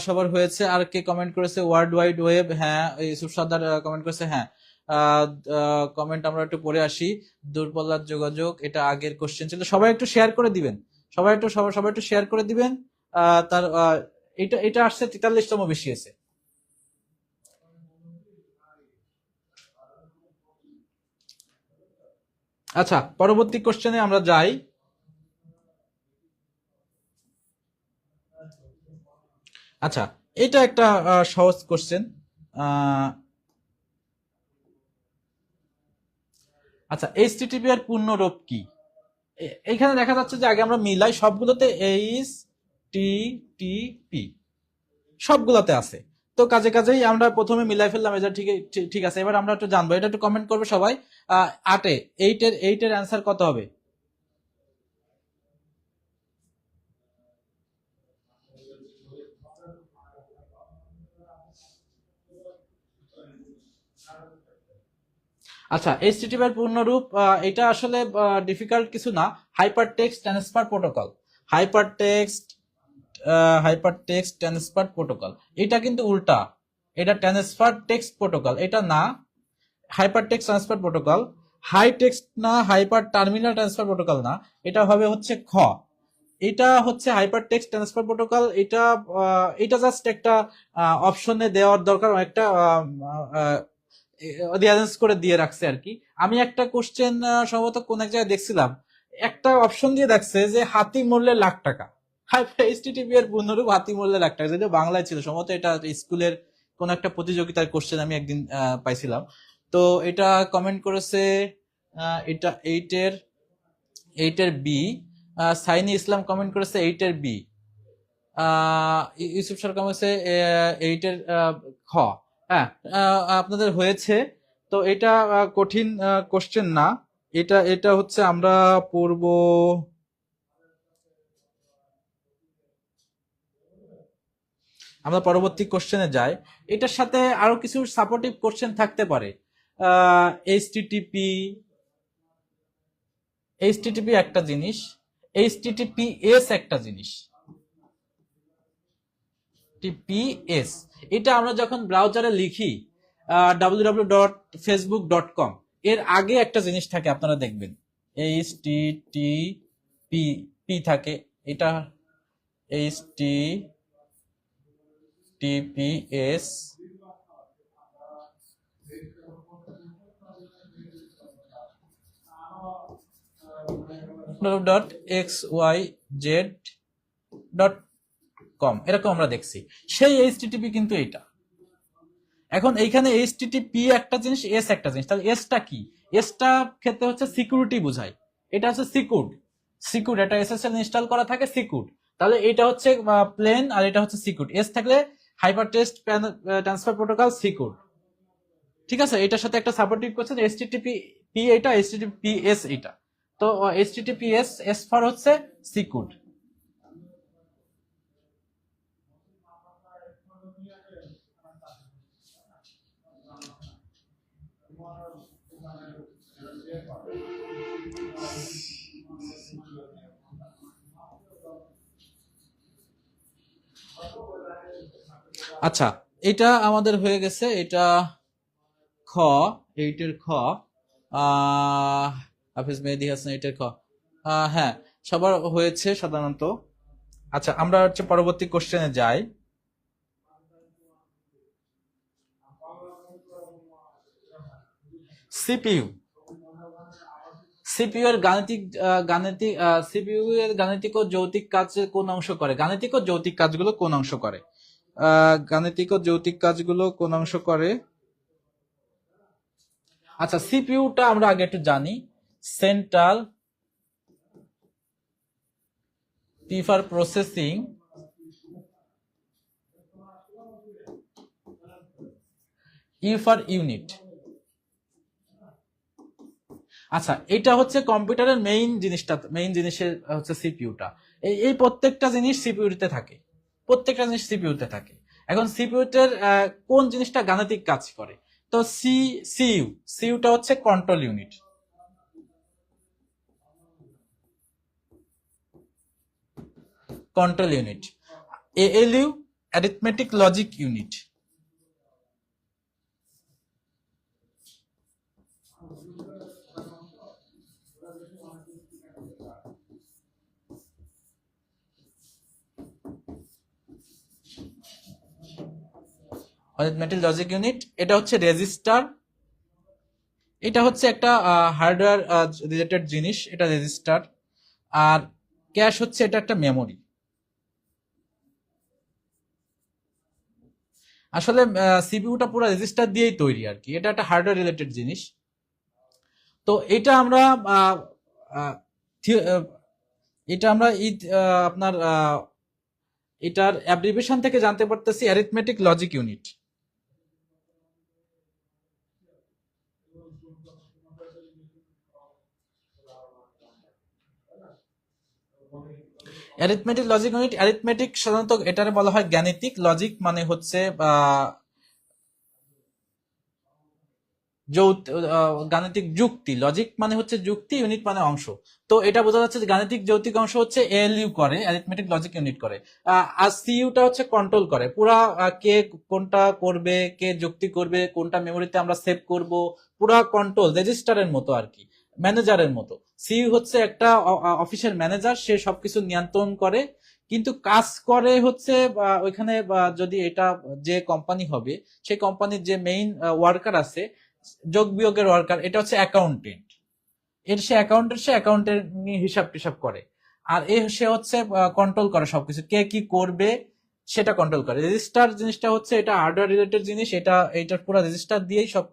সবার হয়েছে। আর কে কমেন্ট করেছে ওয়ার্ল্ড ওয়াইড ওয়েব? হ্যাঁ, ইউসুফ সর্দার কমেন্ট করেছে। হ্যাঁ, কমেন্ট আমরা একটু পড়ে আসি। দুর্বলার যোগাযোগ, এটা আগের কোশ্চেন ছিল। সবাই একটু শেয়ার করে দিবেন, সবাই একটু শেয়ার করে দিবেন। তার এটা এটা আসছে 43তম বেশি আছে। আচ্ছা, পরবর্তী কোশ্চেনে আমরা যাই। আচ্ছা, এটা একটা সহজ কোশ্চেন। আচ্ছা, এইচটিটিপি এর পূর্ণ রূপ কি? এইখানে দেখা যাচ্ছে যে আগে আমরা মিলাই, সবগুলোতে এইচ টি টি পি সবগুলোতে আছে। তো কাজেই আমরা প্রথমে মিলাই ফেললাম, এটা ঠিক ঠিক আছে। এবার আমরা একটু জানবো, এটা একটু কমেন্ট করবে সবাই। 8-এ 8-এর অ্যান্সার কত হবে? আচ্ছা, এইচটিটিপি এর পূর্ণরূপ, এটা আসলে ডিফিকাল্ট কিছু না। Hyper text transfer protocol. Hyper text transfer protocol, এটা কিন্তু উল্টা। এটা ট্রান্সফার টেক্সট প্রোটোকল, এটা না। Hyper text transfer protocol. High text না, হাইপার টার্মিনাল ট্রান্সফার প্রোটোকল না। এটা হবে হচ্ছে খ। এটা হচ্ছে হাইপার টেক্সট ট্রান্সফার প্রোটোকল। এটা জাস্ট একটা অপশনে দেওয়ার দরকার, একটা রিয়ারেঞ্জ করে দিয়ে রাখছে আর কি। আমি একটা কোশ্চেন সম্ভবত কোন এক জায়গায় দেখছিলাম, একটা অপশন দিয়ে দেখছে যে হাতি মরলে $1,00,000। এইচটিটিপি এর পূর্ণরূপ হাতি মরলে $1,00,000, যেটা বাংলায় ছিল সম্ভবত। এটা স্কুলের কোন একটা প্রতিযোগিতার কোশ্চেন আমি একদিন পাইছিলাম। তো এটা কমেন্ট করেছে, এটা এইটের বি। সাইনি ইসলাম কমেন্ট করেছে এইটের বি। ইউসুফ সরকার কমেন্ট করেছে এইটের খ। হ্যাঁ, আপনাদের হয়েছে। তো এটা কঠিন কোশ্চেন না। এটা এটা হচ্ছে আমরা পড়ব। আমরা পরবর্তী কোশ্চেনে যাই। এটার সাথে আরো কিছু সাপোর্টিভ কোশ্চেন থাকতে পারে। এইচটিটিপি এইচটিটিপি একটা জিনিস, এইচটিটিপিএস একটা জিনিস। টিপিএস, এটা আমরা যখন ব্রাউজারে লিখি www.facebook.com, এর আগে একটা জিনিস থাকে, আপনারা দেখবেন এইচটিটিপি পি থাকে। এটা এইচটিটিপিএস .xyz.com, এরকম আমরা দেখছি। সেই এইচটিটিপি কিন্তু এটা। এখন এইখানে এইচটিটিপি একটা জিনিস, এস একটা জিনিস। তাহলে এসটা কি? এসটা ক্ষেত্রে হচ্ছে সিকিউরিটি বোঝায়। এটা হচ্ছে সিকিউর, এটা এসএসএল ইনস্টল করা থাকে সিকিউর। তাহলে এটা হচ্ছে প্লেন, আর এটা হচ্ছে সিকিউর। এস থাকলে hyper text transfer protocol secure. ঠিক আছে, এটার সাথে একটা সাপোর্টিভ কোশ্চেন এইচটিটিপি পি, এটা এইচটিটিপি এস এটা। তো এইচটিটিপি এস ফর হচ্ছে সিকিউর। আচ্ছা, এটা আমাদের হয়ে গেছে। এটা খ, এইটের খ। আহ হাফিজ মেহেদী হাসান, এইটের খ। হ্যাঁ, সবার হয়েছে সাধারণত। আচ্ছা, আমরা হচ্ছে পরবর্তী কোশ্চেনে যাই। সিপিইউ। সিপিইউ এর সিপিইউ এর গাণিতিক ও যৌতিক কাজ কোন অংশ করে? গাণিতিক ও যৌতিক কাজগুলো কোন অংশ করে? গাণিতিক ও যৌতিক কাজগুলো কোন অংশ করে? আচ্ছা, সিপিইউটা আমরা আগে একটু জানি। Central prefer processing for unit. আচ্ছা, এটা হচ্ছে কম্পিউটারের মেইন জিনিসের হচ্ছে সিপিইউটা। এই প্রত্যেকটা জিনিস সিপিইউতে থাকে, প্রত্যেকটা জিনিস সিপিইউতে থাকে। এখন সিপিইউতে কোন জিনিসটা গাণিতিক কাজ করে? তো সিইউটা হচ্ছে control unit. Control unit. ALU arithmetic logic unit. Arithmetic logic unit, এটা হচ্ছে রেজিস্টার। এটা হচ্ছে একটা হার্ডওয়্যার রিলেটেড জিনিস, এটা রেজিস্টার। আর ক্যাশ হচ্ছে এটা একটা মেমোরি। আসলে সিপিইউটা পুরো রেজিস্টার দিয়েই তৈরি আর কি, এটা একটা হার্ডওয়্যার রিলেটেড জিনিস। তো এটা আমরা আহ, আহ, এটা আমরা আপনার এটার অ্যাব্রিভিয়েশন থেকে জানতে পারতেছি arithmetic logic unit. Arithmetic logic unit, arithmetic সাধারণত এটারে বলা হয় গাণিতিক, লজিক মানে হচ্ছে গাণিতিক যুক্তি। লজিক মানে হচ্ছে যুক্তি, ইউনিট মানে অংশ। তো এটা বোঝা যাচ্ছে যে গাণিতিক যৌতিক অংশ হচ্ছে এএলইউ করে, অ্যারিথমেটিক লজিক ইউনিট করে। আর সিইউটা হচ্ছে কন্ট্রোল করে পুরা, কে কোনটা করবে, কে যুক্তি করবে, কোনটা মেমোরিতে আমরা সেভ করব, পুরা কন্ট্রোল রেজিস্টারের মতো আর কি, ম্যানেজারের মতো। সিইউ হচ্ছে একটা অফিসের ম্যানেজার, সে সবকিছু নিয়ন্ত্রণ করে। কিন্তু কাজ করে হচ্ছে ওইখানে যদি এটা যে কোম্পানি হবে, সেই কোম্পানির যে মেইন ওয়ার্কার আছে, যোগ বিয়োগের ওয়ার্কার, এটা হচ্ছে অ্যাকাউন্টেন্ট। সে অ্যাকাউন্টের হিসাব টিসাব করে। আর সে হচ্ছে কন্ট্রোল করে সবকিছু, কে কি করবে সেটা কন্ট্রোল করে। রেজিস্টার জিনিসটা হচ্ছে এটা হার্ডওয়্যার রিলেটেড জিনিস, এইটার পুরো রেজিস্টার দিয়েই সব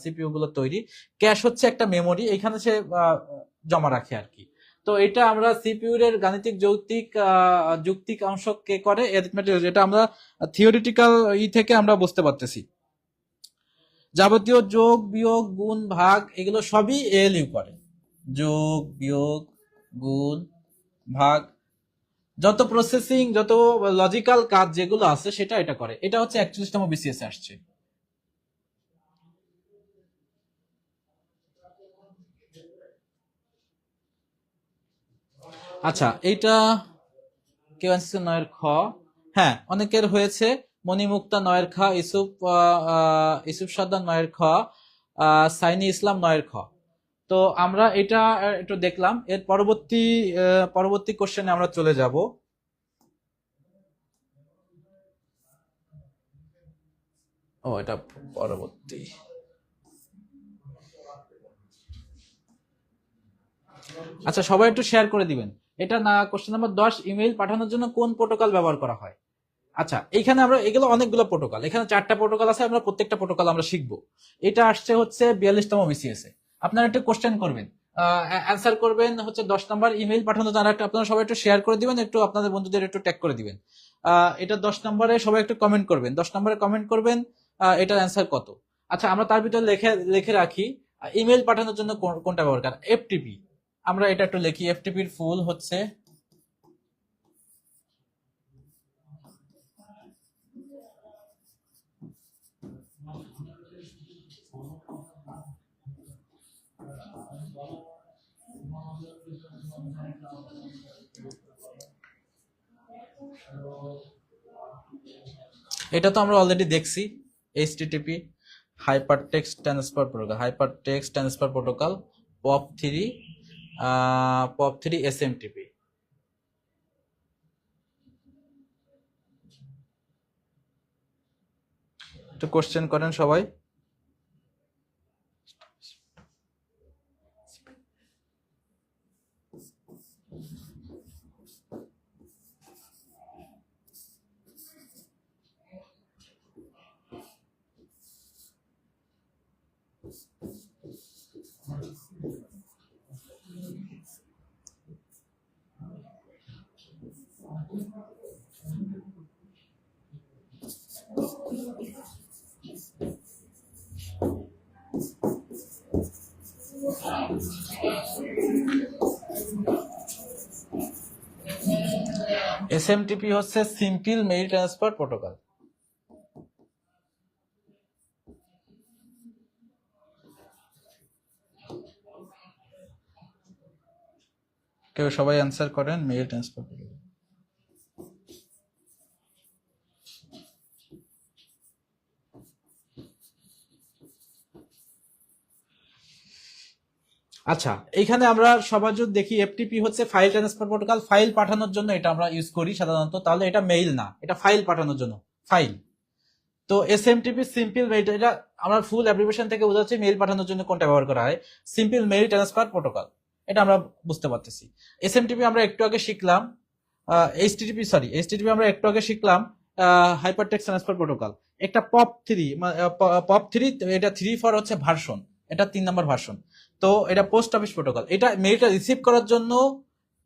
সিপিইউ গুলো তৈরি। ক্যাশ হচ্ছে একটা মেমোরি, এখানে সে জমা রাখে আর কি। তো এটা আমরা সিপিইউ এর গাণিতিক যৌক্তিক অংশ কে করে, এটা আমরা থিওরিটিক্যাল থেকে আমরা বুঝতে পারতেছি। যাবতীয় যোগ বিয়োগ গুণ ভাগ এগুলো সবই এএলইউ করে। যোগ বিয়োগ গুণ ভাগ, যত প্রসেসিং, যত লজিক্যাল কাজ যেগুলো আছে সেটা এটা করে। এটা হচ্ছে 41তম বিসিএস আসছে। আচ্ছা, এইটা কেউ আনছে 9-এর খ। হ্যাঁ, অনেকের হয়েছে। মণিমুক্তা 9-এর খ, ইসুফ সাদ্দাম 9-এর খ, সাইনি ইসলাম 9-এর খ। তো আমরা এটা একটু দেখলাম। এর পরবর্তী কোশ্চেনে আমরা চলে যাব। ও, এটা পরবর্তী। আচ্ছা, সবাই একটু শেয়ার করে দিবেন। এটা না, কোশ্চেন নাম্বার 10, ইমেইল পাঠানোর জন্য কোন প্রোটোকল ব্যবহার করা হয়? আচ্ছা, এখানে আমরা এগুলো অনেকগুলো প্রোটোকল, এখানে 4টা প্রোটোকল আছে, আমরা প্রত্যেকটা প্রোটোকল আমরা শিখবো। এটা আসছে হচ্ছে 42তম বিসিএস এ। আপনারা একটু কোশ্চেন করবেন, অ্যান্সার করবেন হচ্ছে 10 নম্বর। ইমেইল পাঠানো জানা একটা, আপনারা সবাই একটু শেয়ার করে দিবেন, একটু আপনাদের বন্ধুদের একটু ট্যাগ করে দিবেন। এটা 10 নম্বরে সবাই একটু কমেন্ট করবেন, 10 নম্বরে কমেন্ট করবেন এটার অ্যান্সার কত। আচ্ছা, আমরা তার ভিতরে লিখে লিখে রাখি ইমেইল পাঠানোর জন্য কোনটা ব্যবহার করেন। এফটিপি, আমরা এটা একটু লিখি। এফটিপির ফুল হচ্ছে এটা তো আমরা অলরেডি দেখছি, HTTP hyper text transfer protocol, hyper text transfer protocol POP3 SMTP. একটু কোশ্চেন করেন সবাই। এসএমটিপি হচ্ছে সিম্পল মেইল ট্রান্সফার প্রোটোকল। কেউ সবাই অ্যান্সার করেন, মেইল ট্রান্সফার প্রোটোকল। আচ্ছা, এখানে আমরা সবার যদি দেখি এফটিপি হচ্ছে ফাইল ট্রান্সফার প্রোটোকল, ফাইল পাঠানোর জন্য এটা আমরা ইউজ করি সাধারণত, তাহলে এটা মেইল না, এটা ফাইল পাঠানোর জন্য ফাইল। তো এসএমটিপি সিম্পল মেইল, এটা আমরা ফুল অ্যাপ্লিকেশন থেকে বোঝাচ্ছি মেইল পাঠানোর জন্য কোনটা ব্যবহার করা হয়, সিম্পল মেইল ট্রান্সফার প্রোটোকল, এটা আমরা বুঝতে পারতেছি। এসএমটিপি আমরা একটু আগে শিখলাম, এইচটিটিপি আমরা একটু আগে শিখলাম হাইপার টেক্সট ট্রান্সফার প্রোটোকল। একটা পপ3 এটা 3 ফর হচ্ছে ভার্সন, এটা 3 নাম্বার ভার্সন। তো এটা পোস্ট অফিস প্রোটোকল, এটা মেইলটা রিসিভ করার জন্য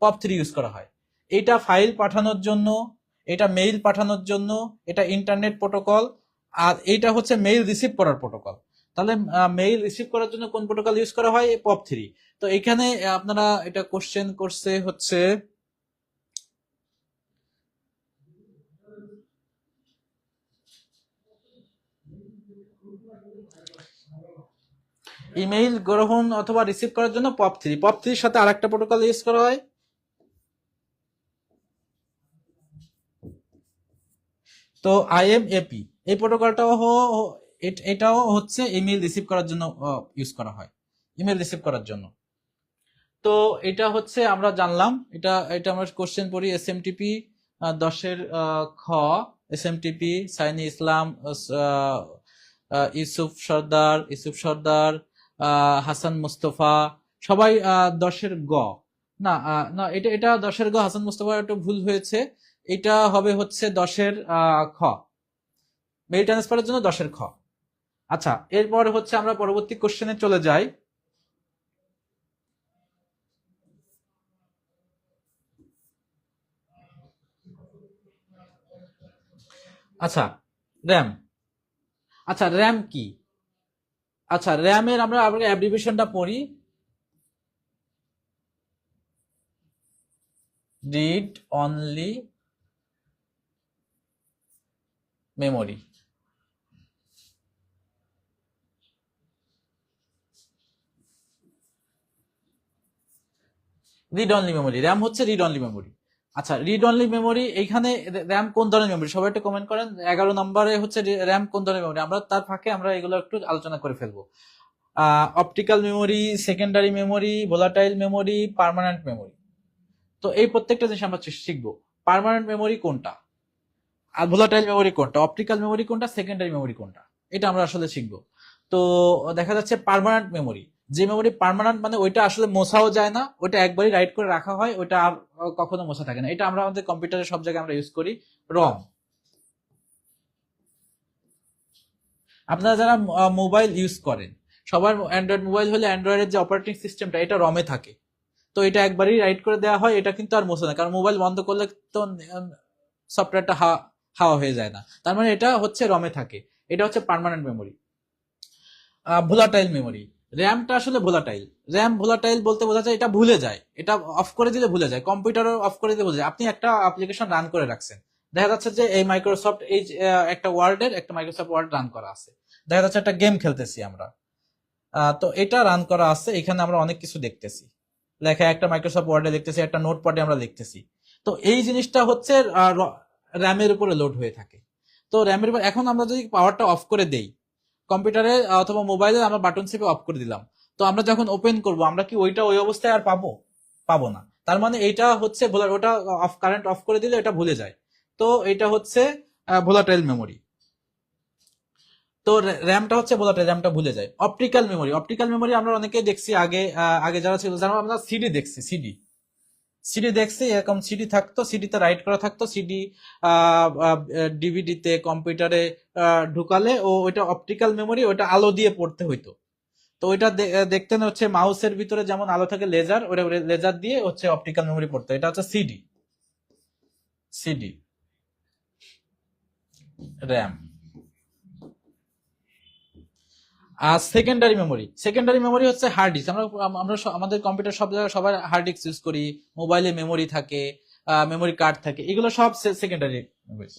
পপ3 ইউজ করা হয়। এটা ফাইল পাঠানোর জন্য, এটা মেইল পাঠানোর জন্য, এটা ইন্টারনেট প্রোটোকল, আর এইটা হচ্ছে মেইল রিসিভ করার প্রোটোকল। তাহলে মেইল রিসিভ করার জন্য কোন প্রোটোকল ইউজ করা হয়? পপ3। তো এখানে আপনারা এটা কোশ্চেন করছে হচ্ছে ইমেইল গ্রহণ অথবা রিসিভ করার জন্য পপ3 সাথে আরেকটা প্রোটোকল ইউজ করা হয়, তো আইএমএপি। এই প্রোটোকলটাও এটাও হচ্ছে ইমেইল রিসিভ করার জন্য ইউজ করা হয়, ইমেইল রিসিভ করার জন্য। তো এটা হচ্ছে আমরা জানলাম, এটা এটা আমরা কোশ্চেন পড়ি। এসএমটিপি 10-এর খ, এসএমটিপি সাইনি ইসলাম, ইউসুফ সর্দার, হাসান মুস্তফা, সবাই 10-এর গ। না না, এটা এটা 10-এর গ, হাসান মুস্তফা একটু ভুল হয়েছে, এটা হবে হচ্ছে 10-এর খ, মেইল ট্রান্সফারের জন্য 10-এর খ। আচ্ছা, এরপর হচ্ছে আমরা পরবর্তী কোশ্চেনে চলে যাই। আচ্ছা, র্যাম। আচ্ছা, র্যাম কি? আচ্ছা, র্যামের আমরা অ্যাব্রিভিয়েশনটা পড়ি, read only memory. Read only memory, RAM হচ্ছে রিড অনলি মেমোরি। আচ্ছা, রিড অনলি মেমোরি, এইখানে র্যাম কোন ধরনের মেমোরি সবাই একটু কমেন্ট করেন। 11 নম্বরে হচ্ছে র্যাম কোন ধরনের মেমোরি, আমরা তার ফাঁকে আমরা এগুলো একটু আলোচনা করে ফেলবো। Optical memory, secondary memory, volatile memory, permanent memory. তো এই প্রত্যেকটা জিনিস আমরা শিখবো। পার্মানেন্ট মেমোরি কোনটা, আর ভোলাটাইল মেমোরি কোনটা, অপটিক্যাল মেমোরি কোনটা, সেকেন্ডারি মেমোরি কোনটা, এটা আমরা আসলে শিখবো। তো দেখা যাচ্ছে পার্মানেন্ট মেমোরি, যে মেমোরি পার্মানেন্ট মানে ওইটা আসলে মোছাও যায় না, ওইটা একবারই রাইট করে রাখা হয়, ওইটা আর কখনো মোছা থাকে না। এটা আমরা আমাদের কম্পিউটারের সব জায়গায় আমরা ইউজ করি, রম। আপনারা যারা মোবাইল ইউজ করেন, সবার অ্যান্ড্রয়েড মোবাইল হলে অ্যান্ড্রয়েডের যে অপারেটিং সিস্টেমটা এটা রমে থাকে, তো এটা একবারই রাইট করে দেওয়া হয়, এটা কিন্তু আর মোছা না, কারণ মোবাইল বন্ধ করলে তো সফটওয়্যারটা হাওয়া হয়ে যায় না, তার মানে এটা হচ্ছে রমে থাকে, এটা হচ্ছে পার্মানেন্ট মেমোরি। ভোলাটাইল মেমোরি, র্যামটা আসলে ভোলাটাইল। র্যাম ভোলাটাইল বলতে বোঝা যায় এটা ভুলে যায়, এটা অফ করে দিলে ভুলে যায়, কম্পিউটারও অফ করে দিলে ভুলে যায়। আপনি একটা অ্যাপ্লিকেশন রান করে রাখছেন, দেখা যাচ্ছে যে এই মাইক্রোসফট এই একটা ওয়ার্ডের একটা মাইক্রোসফট ওয়ার্ড রান করা আছে, দেখা যাচ্ছে একটা গেম খেলতেছি আমরা, তো এটা রান করা আছে, এখানে আমরা অনেক কিছু দেখতেছি, লেখা একটা মাইক্রোসফট ওয়ার্ডে দেখতেছি, একটা নোটপ্যাডে আমরা লিখতেছি। তো এই জিনিসটা হচ্ছে র্যামের উপরে লোড হয়ে থাকে। তো র্যামের এখন আমরা যদি পাওয়ারটা অফ করে দেই কম্পিউটারে অথবা মোবাইলে, আমরা বাটন চেপে অফ করে দিলাম, তো আমরা যখন ওপেন করব আমরা কি ওইটা ওই অবস্থায় আর পাবো? পাবো না। তার মানে এইটা হচ্ছে ওটা অফ, কারেন্ট অফ করে দিলে এটা ভুলে যায়। তো এটা হচ্ছে ভোলাটাইল মেমোরি। তো র্যামটা হচ্ছে ভোলাটাইল, র্যামটা ভুলে যায়। অপটিক্যাল মেমোরি, অপটিক্যাল মেমোরি আমরা অনেকেই দেখছি আগে, আগে যারা ছিল, যারা আমরা সিডি দেখছি, সিডি সিডি দেখছি, এরকম সিডি থাকতো, সিডিতে রাইট করা থাকতো, সিডি ডিভিডিতে কম্পিউটারে ঢুকালে ও ওইটা অপটিক্যাল মেমোরি, ওইটা আলো দিয়ে পড়তে হইতো। তো ওইটা দেখতে হচ্ছে মাউসের ভিতরে যেমন আলো থাকে লেজার, ওটা লেজার দিয়ে হচ্ছে অপটিক্যাল মেমোরি পড়তে, এটা হচ্ছে সিডি। CD RAM. আর সেকেন্ডারি মেমোরি, সেকেন্ডারি মেমোরি হচ্ছে হার্ড ডিস্ক। আমরা আমাদের কম্পিউটার সব জায়গায় সবাই হার্ড ডিস্ক ইউজ করি, মোবাইলে মেমোরি থাকে, মেমোরি কার্ড থাকে, এগুলো সব সেকেন্ডারি মেমোরি।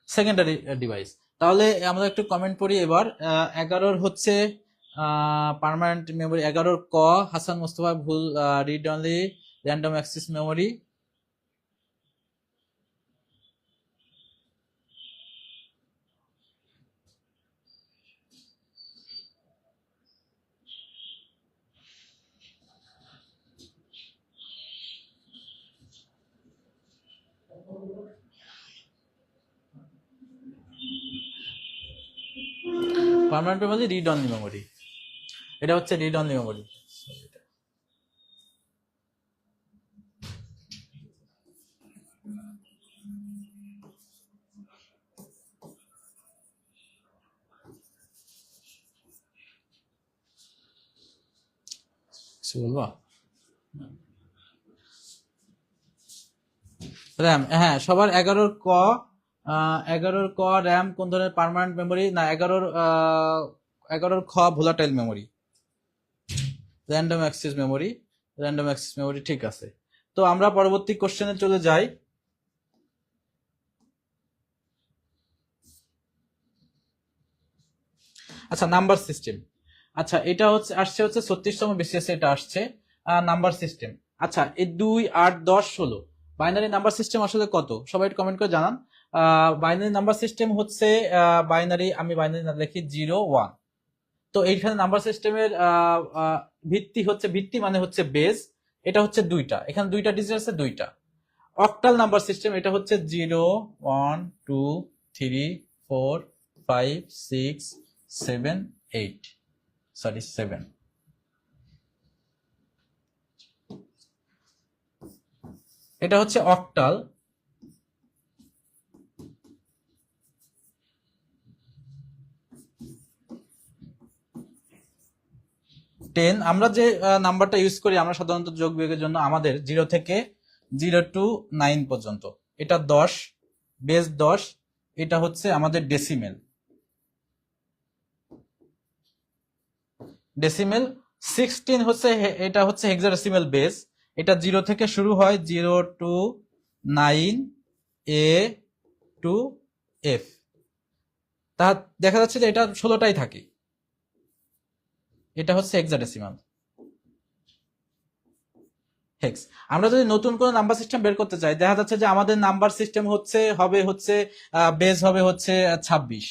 Secondary device. তাহলে আমরা একটু কমেন্ট পড়ি এবার। 11 হচ্ছে পার্মানেন্ট মেমোরি, 11 ক হাসান মোস্তফা ভুল, read only random access memory. Permanent memory read only memory, এটা হচ্ছে রিড অনলি মেমোরি। বলবো র্যাম, হ্যাঁ সবার 11 ক, 11 ক র্যাম কোন ধরনের পার্মানেন্ট মেমোরি? না, 11 খ volatile memory, random access memory, random access memory, ঠিক আছে। তো আমরা পরবর্তী কোশ্চেনে চলে যাই। আচ্ছা, নাম্বার সিস্টেম। আচ্ছা, এটা হচ্ছে আসছে হচ্ছে 36তম বিসিএস, এটা আসছে নাম্বার সিস্টেম। আচ্ছা, এই 2, 8, 10, 16 বাইনারি নাম্বার সিস্টেম আসলে কত? সবাই কমেন্ট করে জানান। বাইনারি নাম্বার সিস্টেম হচ্ছে বাইনারি, আমি বাইনারি না লিখি 0, 1। তো এইখানে নাম্বার সিস্টেমের ভিত্তি হচ্ছে, ভিত্তি মানে হচ্ছে বেস, এটা হচ্ছে 2টা, এখানে 2টা ডিজিট আছে 2টা। অক্টাল নাম্বার সিস্টেম, এটা হচ্ছে 0, 1, 2, 3, 4, 5, 6, 7, 8, সরি 7। এটা হচ্ছে অক্টাল। 10, আমরা যে নাম্বারটা ইউজ করি আমরা সাধারণত যোগ বিয়োগের জন্য, আমাদের 0 থেকে 0 to 9 পর্যন্ত, এটা 10, বেস 10, এটা হচ্ছে আমাদের ডেসিমেল। ডেসিমেল 16 হচ্ছে, এটা হচ্ছে হেক্সাডেসিমেল বেস, এটা 0 থেকে শুরু হয়, 0 to 9, A to F। তা দেখা যাচ্ছে যে এটা 16টাই থাকে, এটা হচ্ছে হেক্সাডেসিমাল হেক্স। আমরা যদি নতুন কোনো নাম্বার সিস্টেম বের করতে চাই, দেখা যাচ্ছে যে আমাদের নাম্বার সিস্টেম হবে হচ্ছে বেস হবে হচ্ছে 26।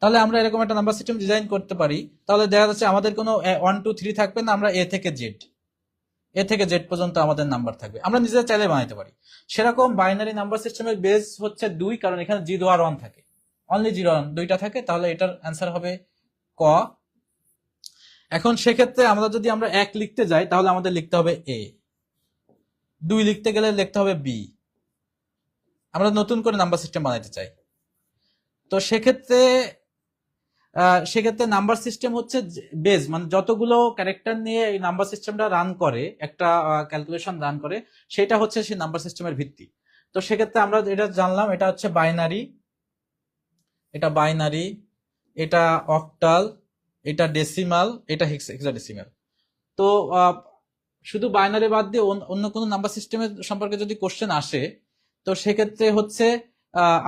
তাহলে আমরা এরকম একটা নাম্বার সিস্টেম ডিজাইন করতে পারি। তাহলে দেখা যাচ্ছে আমাদের কোনো 1, 2, 3 থাকবে না, আমরা এ থেকে জেড পর্যন্ত আমাদের নাম্বার থাকবে, আমরা নিজেরা চাইলে বানাইতে পারি। সেরকম বাইনারি নাম্বার সিস্টেমের বেস হচ্ছে 2, কারণ এখানে 0 আর 1 থাকে, অনলি 0 1 দুইটা থাকে, তাহলে এটার অ্যান্সার হবে ক। এখন সেক্ষেত্রে আমরা যদি 1 লিখতে যাই তাহলে আমাদের লিখতে হবে এ, 2 লিখতে গেলে লিখতে হবে বি। আমরা নতুন করে নাম্বার সিস্টেম বানাইতে চাই, তো সেক্ষেত্রে নাম্বার সিস্টেম হচ্ছে বেস, মানে যতগুলো ক্যারেক্টার নিয়ে এই নাম্বার সিস্টেমটা রান করে, একটা ক্যালকুলেশন রান করে, সেটা হচ্ছে সেই নাম্বার সিস্টেমের ভিত্তি। তো সেক্ষেত্রে আমরা এটা জানলাম, এটা হচ্ছে বাইনারি, এটা অক্টাল, এটা ডেসিমাল, এটা হেক্সাডেসিমাল। তো শুধু বাইনারি বাদ দিয়ে অন্য কোনো নাম্বার সিস্টেমের সম্পর্কে যদি কোশ্চেন আসে, তো সেক্ষেত্রে হচ্ছে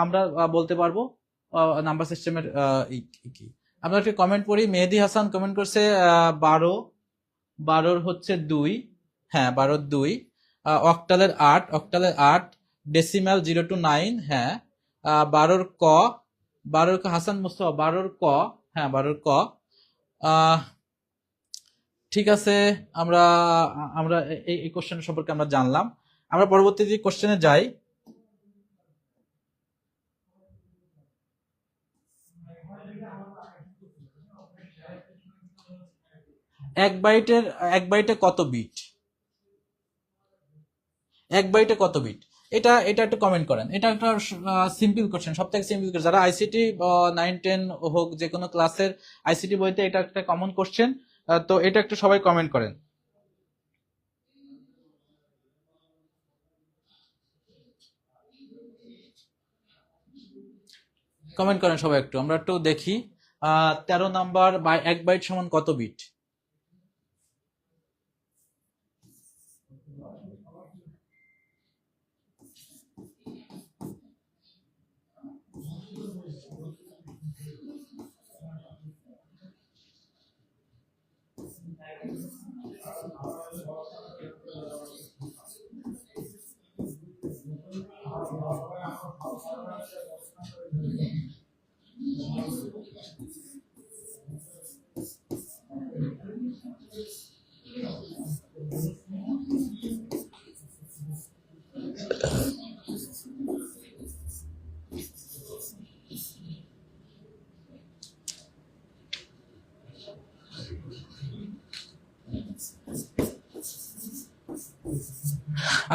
আমরা বলতে পারবো নাম্বার সিস্টেমের কি। আমরা একটা কমেন্ট পড়ি, মেহেদি হাসান কমেন্ট করছে 12, 12 হচ্ছে 2, হ্যাঁ 12 2। অক্টালের 8, অক্টালের 8, ডেসিমাল 0 to 9, হ্যাঁ। 12 ক, 12 ক হাসান মুস্তফা, 12 ক, হ্যাঁ 12 ক। আহ ঠিক আছে, আমরা আমরা এই কোশ্চেন সম্পর্কে আমরা জানলাম। আমরা পরবর্তী যে কোশ্চেনে যাই। এক বাইটে কত বিট? এক বাইটে কত বিট? এটা এটা একটু কমেন্ট করেন। এটা একটা সিম্পল কোশ্চেন, সব থেকে সিম্পল কোশ্চেন। যারা আইসিটি 9-10 হোক, যে কোনো ক্লাসের আইসিটি বইতে এটা একটা কমন কোশ্চেন। তো এটা একটু সবাই কমেন্ট করেন। কমেন্ট করেন সবাই একটু, আমরা একটু দেখি। 13 নাম্বার, এক বাইট সমান কত বিট?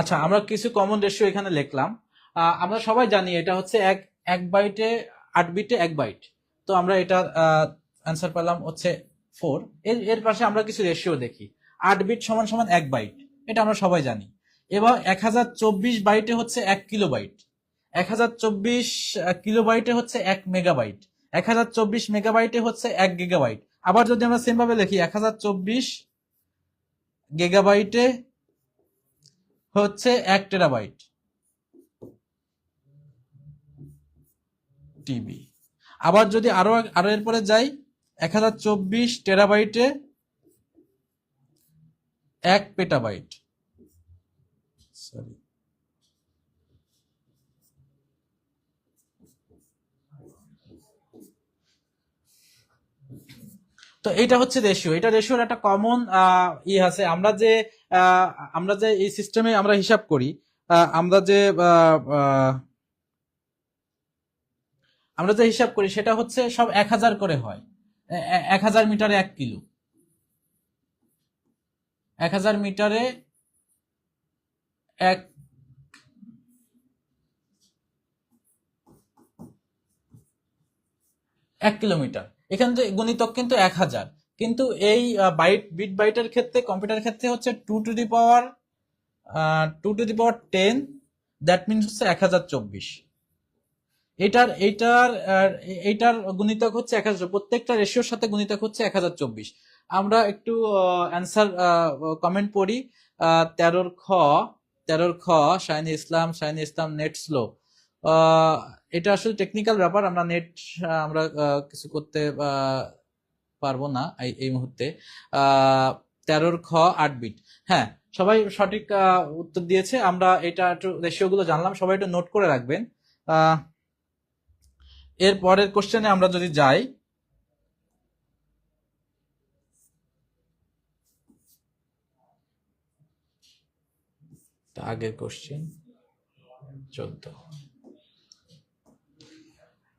আচ্ছা, আমরা কিছু কমন রেশিও এখানে লিখলাম। আমরা সবাই জানি এটা হচ্ছে এক এক বাইটে 8 বিটে 1 বাইট। তো আমরা এটা অ্যান্সার পেলাম হচ্ছে 4। এর পাশে আমরা কিছু রেশিও দেখি। 8 বিট সমান সমান 1 বাইট, এটা আমরা সবাই জানি। এবার 1024 বাইটে হচ্ছে 1 কিলোবাইট, 1024 কিলোবাইটে হচ্ছে 1 মেগাবাইট, 1024 মেগাবাইটে হচ্ছে 1 গিগাবাইট। আবার যদি আমরা সেম ভাবে লিখি, 1024 গিগাবাইটে হচ্ছে 1 টেরাবাইট টিবি। আবার যদি আরো আরো এরপরে যাই, 1024 টেরাবাইটে 1 পেটাবাইট। সরি, তো এটা হচ্ছে রেশিও। এটা রেশিওর একটা কমন আছে। আমরা যে এই সিস্টেমে আমরা হিসাব করি, আমরা যে হিসাব করি সেটা হচ্ছে সব 1000 করে হয়। 1000 মিটারে 1 কিলো, 1000 মিটারে 1 কিলোমিটার। এখানে তো গুণিতক কিন্তু 1000, কিন্তু এই বিট বাইটের ক্ষেত্রে, কম্পিউটার ক্ষেত্রে হচ্ছে 2 to the power 10, that means হচ্ছে 1024। এটার এইটার এইটার গুণিতক হচ্ছে 1000, প্রত্যেকটা রেশিওর সাথে গুণিতক হচ্ছে 1024। আমরা একটু অ্যান্সার কমেন্ট পড়ি। 13 খ, 13 খ, শাহিন ইসলাম নেট স্লো। এটা আসলে টেকনিক্যাল ব্যাপার, আমরা নেট আমরা কিছু করতে পারবো না এই মুহূর্তে। 13 খ 8 বিট, হ্যাঁ সবাই সঠিক উত্তর দিয়েছে। আমরা এটা একটু রেশিও গুলো জানলাম, সবাই একটু নোট করে রাখবেন। এর পরের কোশ্চেনে আমরা যদি যাই, আগের কোশ্চেন 14।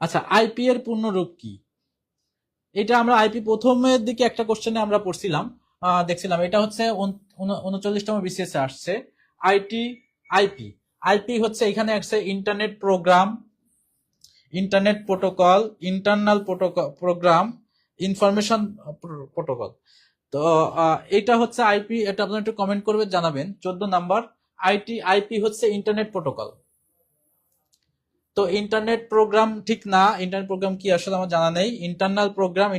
আচ্ছা, আইপি এর পূর্ণ রূপ কি? এটা আমরা আইপি প্রথমের দিকে একটা কোশ্চেনে আমরা পড়ছিলাম, দেখছিলাম। এটা হচ্ছে 39তম বিসিএস এ আসছে। আইটি আইপি আইপি হচ্ছে এখানে আসছে internet program, internet protocol, internal program, information protocol. তো এটা হচ্ছে আইপি। এটা আপনারা একটু কমেন্ট করবে, জানাবেন। 14 নাম্বার, আইপি হচ্ছে ইন্টারনেট প্রোটোকল। তো ইন্টারনেট প্রোগ্রাম ঠিক না, ইন্টারনেট প্রোগ্রাম কি আসলে আমার জানা নেই। ইন্টারনাল প্রোগ্রাম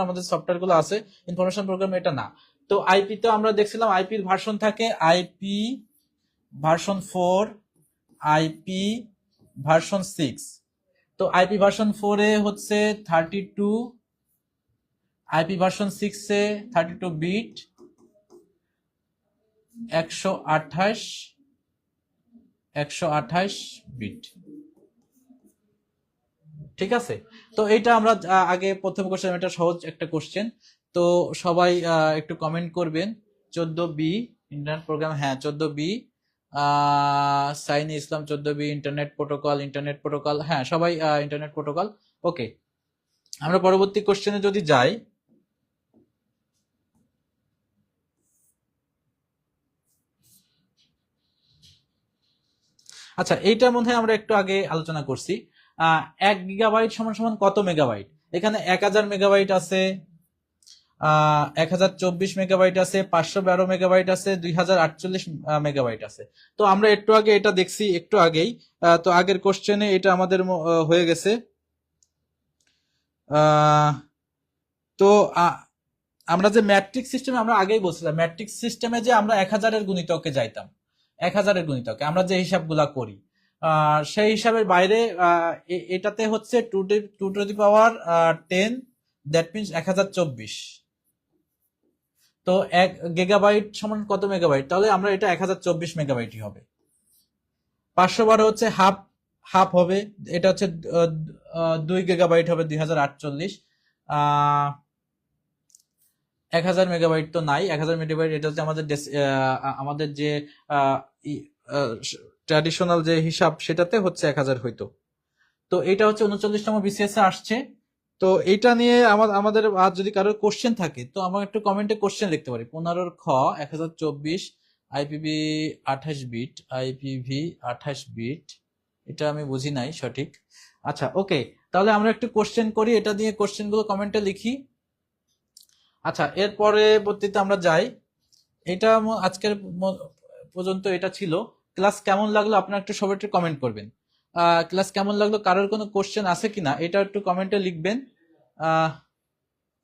আমাদের সফটওয়্যার গুলো আছে, ইনফরমেশন প্রোগ্রাম এটা না। তো আইপি তো আমরা দেখছিলাম আইপির ভার্সন থাকে, আইপি ভার্সন 4, আইপি ভার্সন 6। তো আইপি ভার্সন 4 এ হচ্ছে 32, আইপি ভার্সন 6 এ 32 বিট, 128 128 বিট। ঠিক আছে, তো এইটা আমরা আগে প্রথম কোশ্চেন, এটা সহজ একটা কোশ্চেন। তো সবাই একটু কমেন্ট করবেন। 14B ইন্টারনেট প্রোগ্রাম, হ্যাঁ 14B। সাইন ইসলাম 14B ইন্টারনেট প্রোটোকল, হ্যাঁ সবাই ইন্টারনেট প্রোটোকল। ওকে, আমরা পরবর্তী কোশ্চেনে যদি যাই, আচ্ছা এইটার মধ্যে আমরা একটু আগে আলোচনা করছি 1 গিগাবাইট সমান সমান কত মেগাবাইট। এখানে 1000 মেগাবাইট আছে, 1024 মেগাবাইট আছে, 512 মেগাবাইট আছে, 2048 মেগাবাইট আছে। তো আমরা একটু আগে এটা দেখছি, একটু আগেই। তো আগের কোশ্চেনে এটা আমাদের হয়ে গেছে। তো আমরা যে ম্যাট্রিক্স সিস্টেমে, আমরা আগেই বলছিলাম ম্যাট্রিক্স সিস্টেমে যে আমরা 1000-এর গুণিতকে যাইতাম, 1000-এর গুণিতকে আমরা যে হিসাবগুলা করি, সেই হিসাবের বাইরে এটাতে হচ্ছে 2 to the power 10, that means 1024। তো 1 গিগাবাইট সমান কত মেগাবাইট, তাহলে আমরা এটা 1024 মেগাবাইটই হবে। 512 হচ্ছে হাফ, হাফ হবে, এটা হচ্ছে 2 গিগাবাইট হবে 2048। 1000 মেগাবাইট তো নাই, 1000 মেগাবাইট এটা হচ্ছে আমাদের আমাদের যে ট্র্যাডিশনাল যে হিসাব, সেটাতে হচ্ছে 1000 হইতো। তো এটা হচ্ছে 39তম বিসিএস এ আসছে। তো এইটা নিয়ে আমাদের আর যদি কারোর কোশ্চেন থাকে, তো আমরা একটু কমেন্টে কোশ্চেন লিখতে পারি। 15র খ 1024 আইপিভি 28 বিট, আইপিভি 28 বিট, এটা আমি বুঝি নাই সঠিক। আচ্ছা ওকে, তাহলে আমরা একটু কোশ্চেন করি, এটা দিয়ে কোশ্চেন গুলো কমেন্টে লিখি। আচ্ছা এর পরবর্তীতে আমরা যাই। এটা আজকের পর্যন্ত এটা ছিল। ক্লাস কেমন লাগলো আপনারা একটু সবাই একটু কমেন্ট করবেন। ক্লাস কেমন লাগলো, কারোর কোনো কোশ্চেন আছে কিনা এটা একটু কমেন্টে লিখবেন।